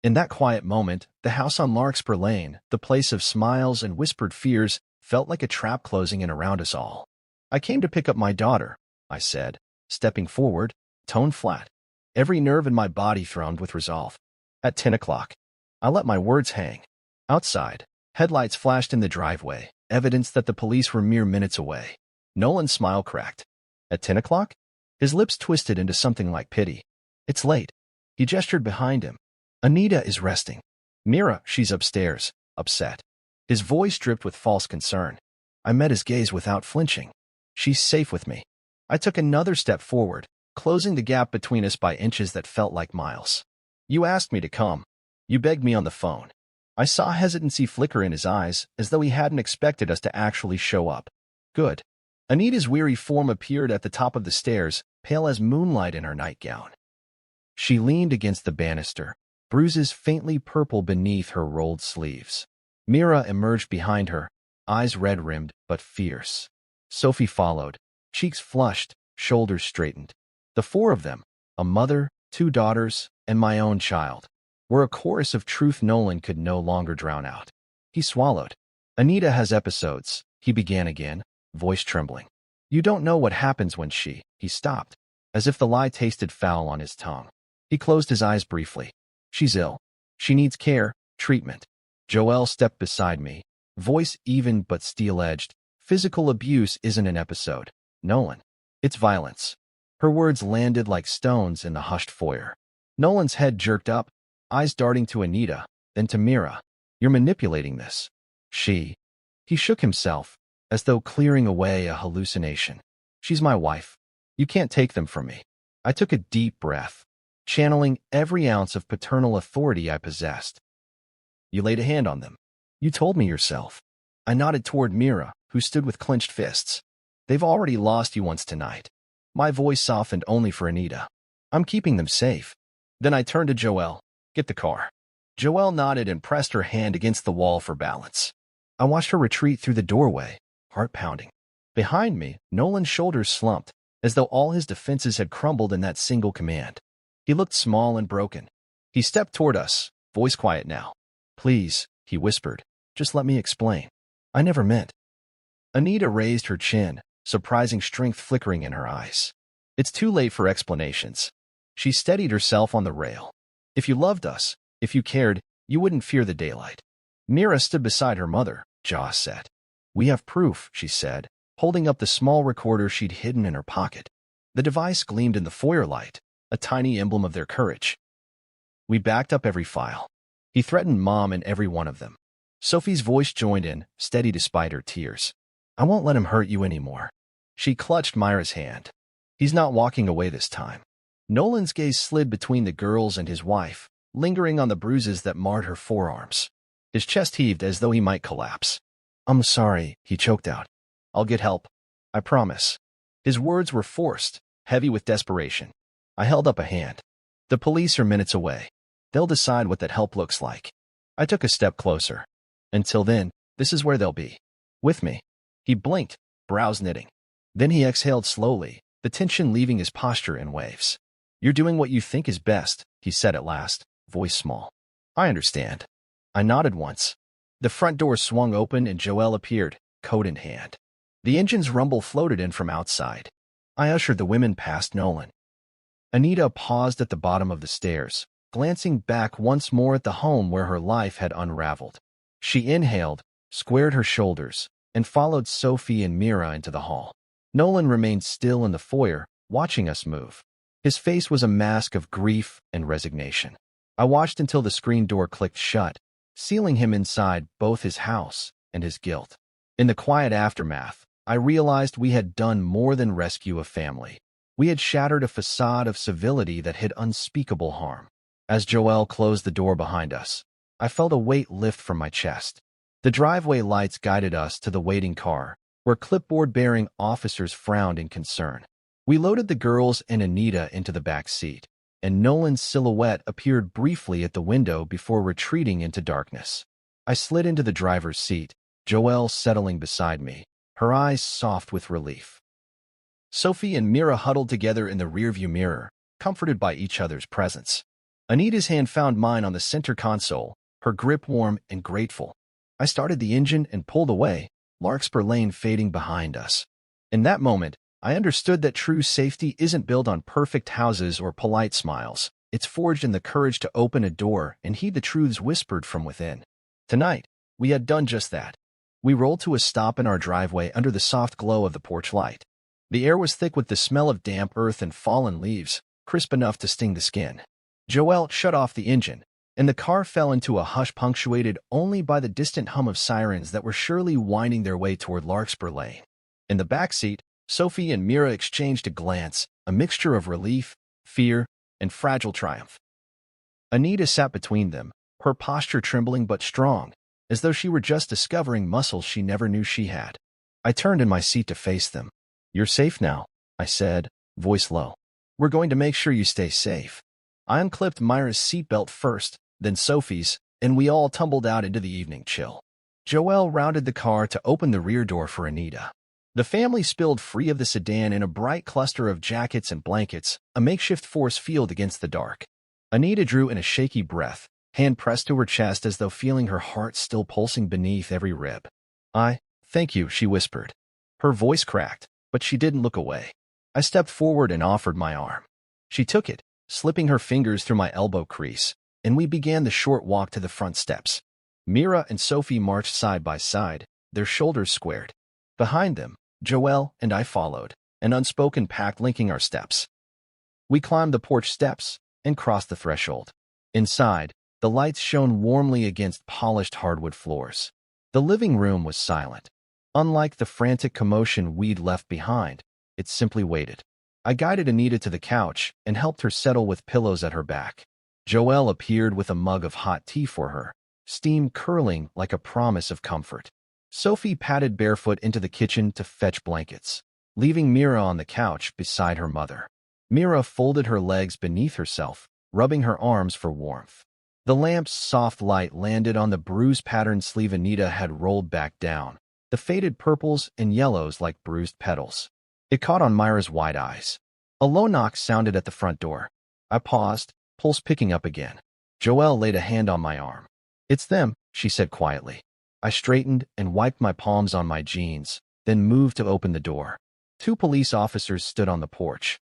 In that quiet moment, the house on Larkspur Lane, the place of smiles and whispered fears, felt like a trap closing in around us all. I came to pick up my daughter, I said, stepping forward, tone flat. Every nerve in my body thrummed with resolve. At 10 o'clock, I let my words hang. Outside, headlights flashed in the driveway, evidence that the police were mere minutes away. Nolan's smile cracked. At 10 o'clock? His lips twisted into something like pity. It's late. He gestured behind him. Anita is resting. Mira, she's upstairs, upset. His voice dripped with false concern. I met his gaze without flinching. She's safe with me. I took another step forward, closing the gap between us by inches that felt like miles. You asked me to come. You begged me on the phone. I saw hesitancy flicker in his eyes, as though he hadn't expected us to actually show up. Good. Anita's weary form appeared at the top of the stairs, pale as moonlight in her nightgown. She leaned against the banister, bruises faintly purple beneath her rolled sleeves. Mira emerged behind her, eyes red-rimmed but fierce. Sophie followed, cheeks flushed, shoulders straightened. The four of them, a mother, 2 daughters, and my own child, were a chorus of truth Nolan could no longer drown out. He swallowed. Anita has episodes, he began again, voice trembling. You don't know what happens when he stopped, as if the lie tasted foul on his tongue. He closed his eyes briefly. She's ill. She needs care, treatment. Joelle stepped beside me, voice even but steel-edged. Physical abuse isn't an episode, Nolan. It's violence. Her words landed like stones in the hushed foyer. Nolan's head jerked up, eyes darting to Anita, then to Mira. You're manipulating this. He shook himself, as though clearing away a hallucination. She's my wife. You can't take them from me. I took a deep breath, channeling every ounce of paternal authority I possessed. You laid a hand on them. You told me yourself. I nodded toward Mira, who stood with clenched fists. They've already lost you once tonight. My voice softened only for Anita. I'm keeping them safe. Then I turned to Joelle. Get the car. Joelle nodded and pressed her hand against the wall for balance. I watched her retreat through the doorway, heart pounding. Behind me, Nolan's shoulders slumped, as though all his defenses had crumbled in that single command. He looked small and broken. He stepped toward us, voice quiet now. "Please," he whispered, "just let me explain. I never meant." Anita raised her chin, surprising strength flickering in her eyes. "It's too late for explanations." She steadied herself on the rail. "If you loved us, if you cared, you wouldn't fear the daylight." Mira stood beside her mother, jaw set. "We have proof," she said, holding up the small recorder she'd hidden in her pocket. The device gleamed in the foyer light, a tiny emblem of their courage. We backed up every file. He threatened Mom in every one of them. Sophie's voice joined in, steady despite her tears. "I won't let him hurt you anymore." She clutched Myra's hand. "He's not walking away this time." Nolan's gaze slid between the girls and his wife, lingering on the bruises that marred her forearms. His chest heaved as though he might collapse. "I'm sorry," he choked out. "I'll get help. I promise." His words were forced, heavy with desperation. I held up a hand. "The police are minutes away. They'll decide what that help looks like." I took a step closer. "Until then, this is where they'll be. With me." He blinked, brows knitting. Then he exhaled slowly, the tension leaving his posture in waves. "You're doing what you think is best," he said at last, voice small. "I understand." I nodded once. The front door swung open and Joelle appeared, coat in hand. The engine's rumble floated in from outside. I ushered the women past Nolan. Anita paused at the bottom of the stairs, glancing back once more at the home where her life had unraveled. She inhaled, squared her shoulders, and followed Sophie and Mira into the hall. Nolan remained still in the foyer, watching us move. His face was a mask of grief and resignation. I watched until the screen door clicked shut, sealing him inside both his house and his guilt. In the quiet aftermath, I realized we had done more than rescue a family. We had shattered a facade of civility that hid unspeakable harm. As Joelle closed the door behind us, I felt a weight lift from my chest. The driveway lights guided us to the waiting car, where clipboard-bearing officers frowned in concern. We loaded the girls and Anita into the back seat, and Nolan's silhouette appeared briefly at the window before retreating into darkness. I slid into the driver's seat, Joelle settling beside me, her eyes soft with relief. Sophie and Mira huddled together in the rearview mirror, comforted by each other's presence. Anita's hand found mine on the center console, her grip warm and grateful. I started the engine and pulled away, Larkspur Lane fading behind us. In that moment, I understood that true safety isn't built on perfect houses or polite smiles. It's forged in the courage to open a door and heed the truths whispered from within. Tonight, we had done just that. We rolled to a stop in our driveway under the soft glow of the porch light. The air was thick with the smell of damp earth and fallen leaves, crisp enough to sting the skin. Joelle shut off the engine, and the car fell into a hush punctuated only by the distant hum of sirens that were surely winding their way toward Larkspur Lane. In the back seat, Sophie and Mira exchanged a glance, a mixture of relief, fear, and fragile triumph. Anita sat between them, her posture trembling but strong, as though she were just discovering muscles she never knew she had. I turned in my seat to face them. "You're safe now," I said, voice low. "We're going to make sure you stay safe." I unclipped Myra's seatbelt first, then Sophie's, and we all tumbled out into the evening chill. Joelle rounded the car to open the rear door for Anita. The family spilled free of the sedan in a bright cluster of jackets and blankets, a makeshift force field against the dark. Anita drew in a shaky breath, hand pressed to her chest as though feeling her heart still pulsing beneath every rib. Thank you," she whispered. Her voice cracked, but she didn't look away. I stepped forward and offered my arm. She took it, slipping her fingers through my elbow crease, and we began the short walk to the front steps. Mira and Sophie marched side by side, their shoulders squared. Behind them, Joelle and I followed, an unspoken pact linking our steps. We climbed the porch steps and crossed the threshold. Inside, the lights shone warmly against polished hardwood floors. The living room was silent. Unlike the frantic commotion we'd left behind, it simply waited. I guided Anita to the couch and helped her settle with pillows at her back. Joelle appeared with a mug of hot tea for her, steam curling like a promise of comfort. Sophie padded barefoot into the kitchen to fetch blankets, leaving Mira on the couch beside her mother. Mira folded her legs beneath herself, rubbing her arms for warmth. The lamp's soft light landed on the bruise-patterned sleeve Anita had rolled back down, the faded purples and yellows like bruised petals. It caught on Myra's wide eyes. A low knock sounded at the front door. I paused, pulse picking up again. Joelle laid a hand on my arm. "It's them," she said quietly. I straightened and wiped my palms on my jeans, then moved to open the door. 2 police officers stood on the porch.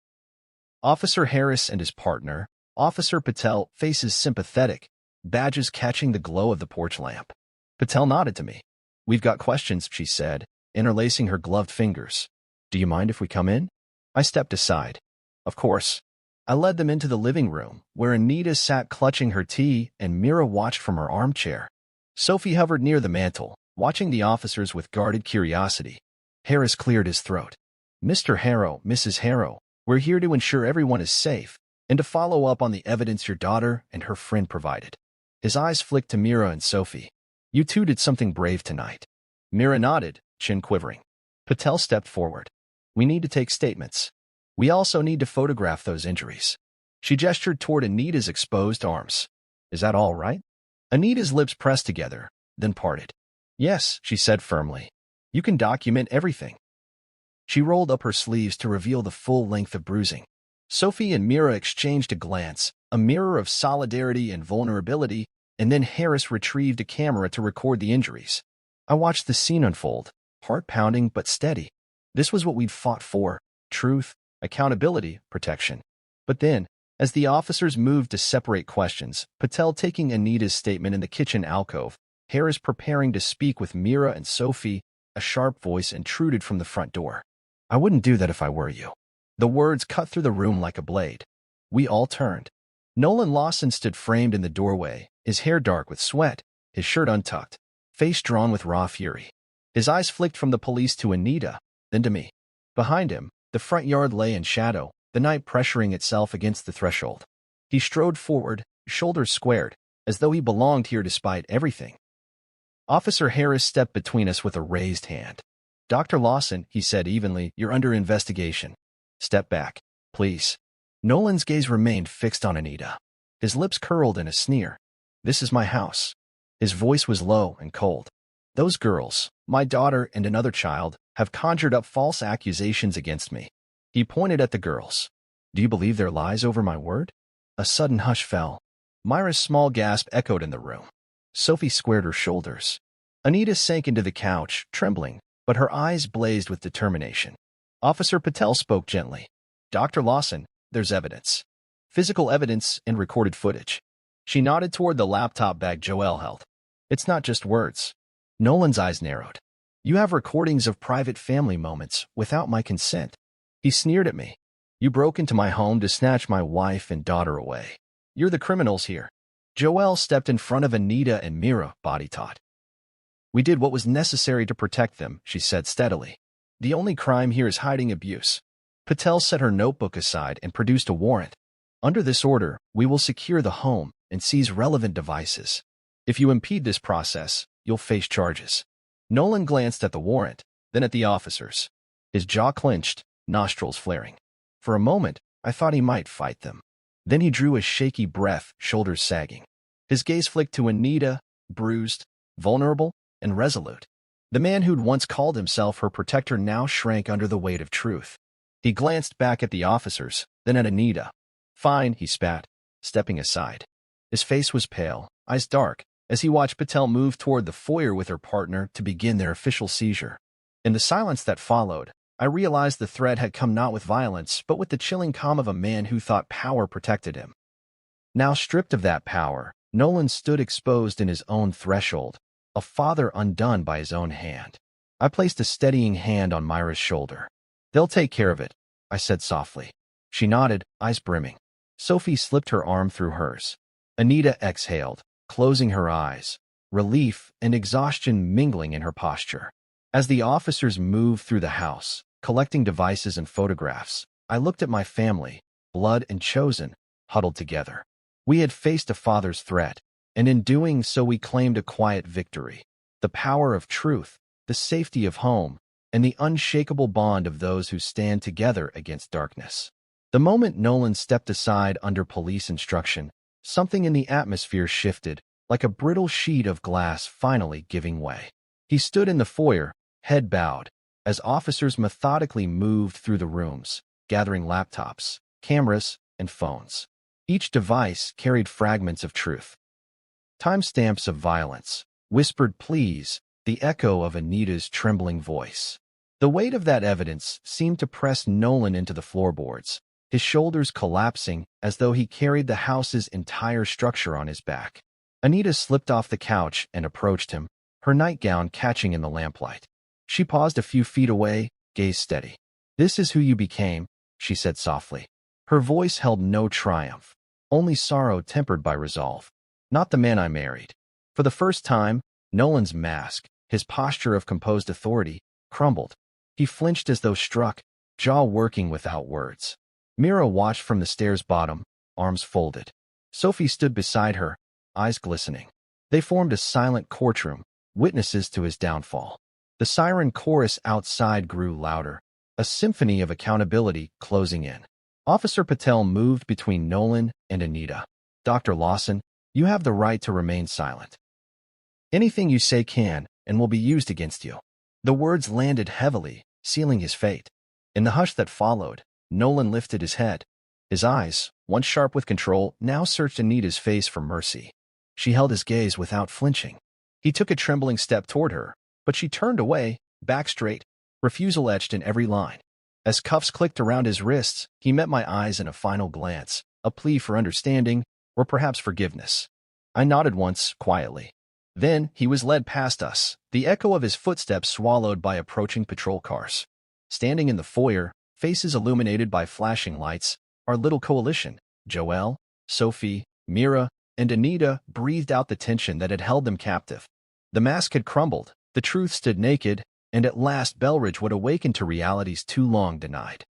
Officer Harris and his partner, Officer Patel, faces sympathetic, badges catching the glow of the porch lamp. Patel nodded to me. "We've got questions," she said, interlacing her gloved fingers. "Do you mind if we come in?" I stepped aside. "Of course." I led them into the living room, where Anita sat clutching her tea and Mira watched from her armchair. Sophie hovered near the mantel, watching the officers with guarded curiosity. Harris cleared his throat. "Mr. Harrow, Mrs. Harrow, we're here to ensure everyone is safe, and to follow up on the evidence your daughter and her friend provided." His eyes flicked to Mira and Sophie. "You two did something brave tonight." Mira nodded, chin quivering. Patel stepped forward. "We need to take statements. We also need to photograph those injuries." She gestured toward Anita's exposed arms. "Is that all right?" Anita's lips pressed together, then parted. "Yes," she said firmly. "You can document everything." She rolled up her sleeves to reveal the full length of bruising. Sophie and Mira exchanged a glance, a mirror of solidarity and vulnerability, and then Harris retrieved a camera to record the injuries. I watched the scene unfold, heart pounding but steady. This was what we'd fought for: truth, accountability, protection. But then, as the officers moved to separate questions, Patel taking Anita's statement in the kitchen alcove, Harris preparing to speak with Mira and Sophie, a sharp voice intruded from the front door. "I wouldn't do that if I were you." The words cut through the room like a blade. We all turned. Nolan Lawson stood framed in the doorway, his hair dark with sweat, his shirt untucked, face drawn with raw fury. His eyes flicked from the police to Anita, then to me. Behind him, the front yard lay in shadow, the night pressuring itself against the threshold. He strode forward, shoulders squared, as though he belonged here despite everything. Officer Harris stepped between us with a raised hand. "Dr. Lawson," he said evenly, "you're under investigation. Step back, please." Nolan's gaze remained fixed on Anita. His lips curled in a sneer. "This is my house." His voice was low and cold. "Those girls, my daughter and another child, have conjured up false accusations against me." He pointed at the girls. "Do you believe their lies over my word?" A sudden hush fell. Myra's small gasp echoed in the room. Sophie squared her shoulders. Anita sank into the couch, trembling, but her eyes blazed with determination. Officer Patel spoke gently. "Dr. Lawson, there's evidence. Physical evidence and recorded footage." She nodded toward the laptop bag Joelle held. "It's not just words." Nolan's eyes narrowed. "You have recordings of private family moments without my consent." He sneered at me. "You broke into my home to snatch my wife and daughter away. You're the criminals here." Joelle stepped in front of Anita and Mira, body taut. "We did what was necessary to protect them," she said steadily. "The only crime here is hiding abuse." Patel set her notebook aside and produced a warrant. "Under this order, we will secure the home and seize relevant devices. If you impede this process, you'll face charges." Nolan glanced at the warrant, then at the officers. His jaw clenched, nostrils flaring. For a moment, I thought he might fight them. Then he drew a shaky breath, shoulders sagging. His gaze flicked to Anita, bruised, vulnerable, and resolute. The man who'd once called himself her protector now shrank under the weight of truth. He glanced back at the officers, then at Anita. "Fine," he spat, stepping aside. His face was pale, eyes dark, as he watched Patel move toward the foyer with her partner to begin their official seizure. In the silence that followed, I realized the threat had come not with violence, but with the chilling calm of a man who thought power protected him. Now stripped of that power, Nolan stood exposed in his own threshold, a father undone by his own hand. I placed a steadying hand on Myra's shoulder. "They'll take care of it," I said softly. She nodded, eyes brimming. Sophie slipped her arm through hers. Anita exhaled, closing her eyes, relief and exhaustion mingling in her posture. As the officers moved through the house, collecting devices and photographs, I looked at my family, blood and chosen, huddled together. We had faced a father's threat, and in doing so we claimed a quiet victory. The power of truth, the safety of home, and the unshakable bond of those who stand together against darkness. The moment Nolan stepped aside under police instruction, Something in the atmosphere shifted, like a brittle sheet of glass finally giving way. He stood in the foyer, head bowed, as officers methodically moved through the rooms, gathering laptops, cameras, and phones. Each device carried fragments of truth. Timestamps of violence, whispered pleas, the echo of Anita's trembling voice. The weight of that evidence seemed to press Nolan into the floorboards, his shoulders collapsing as though he carried the house's entire structure on his back. Anita slipped off the couch and approached him, her nightgown catching in the lamplight. She paused a few feet away, gaze steady. "This is who you became," she said softly. Her voice held no triumph, only sorrow tempered by resolve. "Not the man I married." For the first time, Nolan's mask, his posture of composed authority, crumbled. He flinched as though struck, jaw working without words. Mira watched from the stairs bottom, arms folded. Sophie stood beside her, eyes glistening. They formed a silent courtroom, witnesses to his downfall. The siren chorus outside grew louder, a symphony of accountability closing in. Officer Patel moved between Nolan and Anita. "Dr. Lawson, you have the right to remain silent. Anything you say can and will be used against you." The words landed heavily, sealing his fate. In the hush that followed, Nolan lifted his head. His eyes, once sharp with control, now searched Anita's face for mercy. She held his gaze without flinching. He took a trembling step toward her, but she turned away, back straight, refusal etched in every line. As cuffs clicked around his wrists, he met my eyes in a final glance, a plea for understanding, or perhaps forgiveness. I nodded once, quietly. Then he was led past us, the echo of his footsteps swallowed by approaching patrol cars. Standing in the foyer, faces illuminated by flashing lights, our little coalition, Joelle, Sophie, Mira, and Anita, breathed out the tension that had held them captive. The mask had crumbled, the truth stood naked, and at last Belridge would awaken to realities too long denied.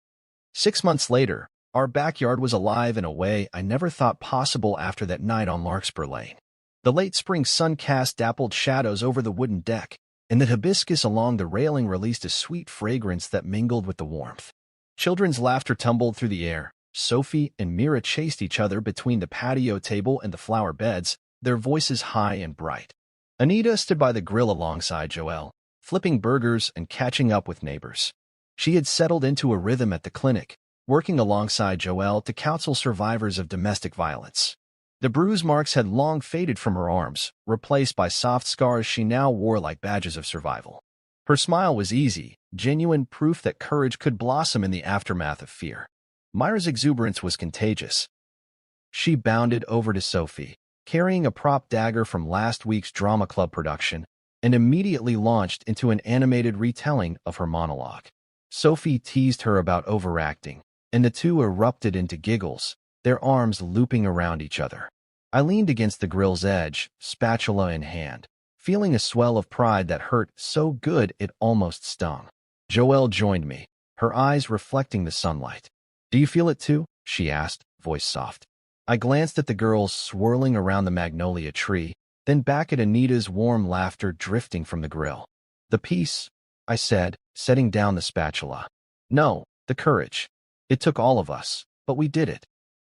6 months later, our backyard was alive in a way I never thought possible after that night on Larkspur Lane. The late spring sun cast dappled shadows over the wooden deck, and the hibiscus along the railing released a sweet fragrance that mingled with the warmth. Children's laughter tumbled through the air. Sophie and Mira chased each other between the patio table and the flower beds, their voices high and bright. Anita stood by the grill alongside Joelle, flipping burgers and catching up with neighbors. She had settled into a rhythm at the clinic, working alongside Joelle to counsel survivors of domestic violence. The bruise marks had long faded from her arms, replaced by soft scars she now wore like badges of survival. Her smile was easy, genuine proof that courage could blossom in the aftermath of fear. Myra's exuberance was contagious. She bounded over to Sophie, carrying a prop dagger from last week's drama club production, and immediately launched into an animated retelling of her monologue. Sophie teased her about overacting, and the two erupted into giggles, their arms looping around each other. I leaned against the grill's edge, spatula in hand, feeling a swell of pride that hurt so good it almost stung. Joelle joined me, her eyes reflecting the sunlight. "Do you feel it too?" she asked, voice soft. I glanced at the girls swirling around the magnolia tree, then back at Anita's warm laughter drifting from the grill. "The peace," I said, setting down the spatula. "No, the courage. It took all of us, but we did it."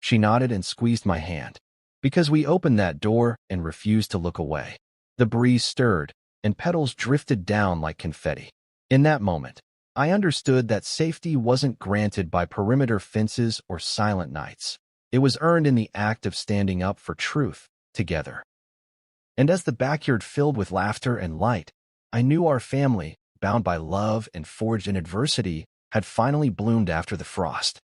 She nodded and squeezed my hand. "Because we opened that door and refused to look away." The breeze stirred, and petals drifted down like confetti. In that moment, I understood that safety wasn't granted by perimeter fences or silent nights. It was earned in the act of standing up for truth, together. And as the backyard filled with laughter and light, I knew our family, bound by love and forged in adversity, had finally bloomed after the frost.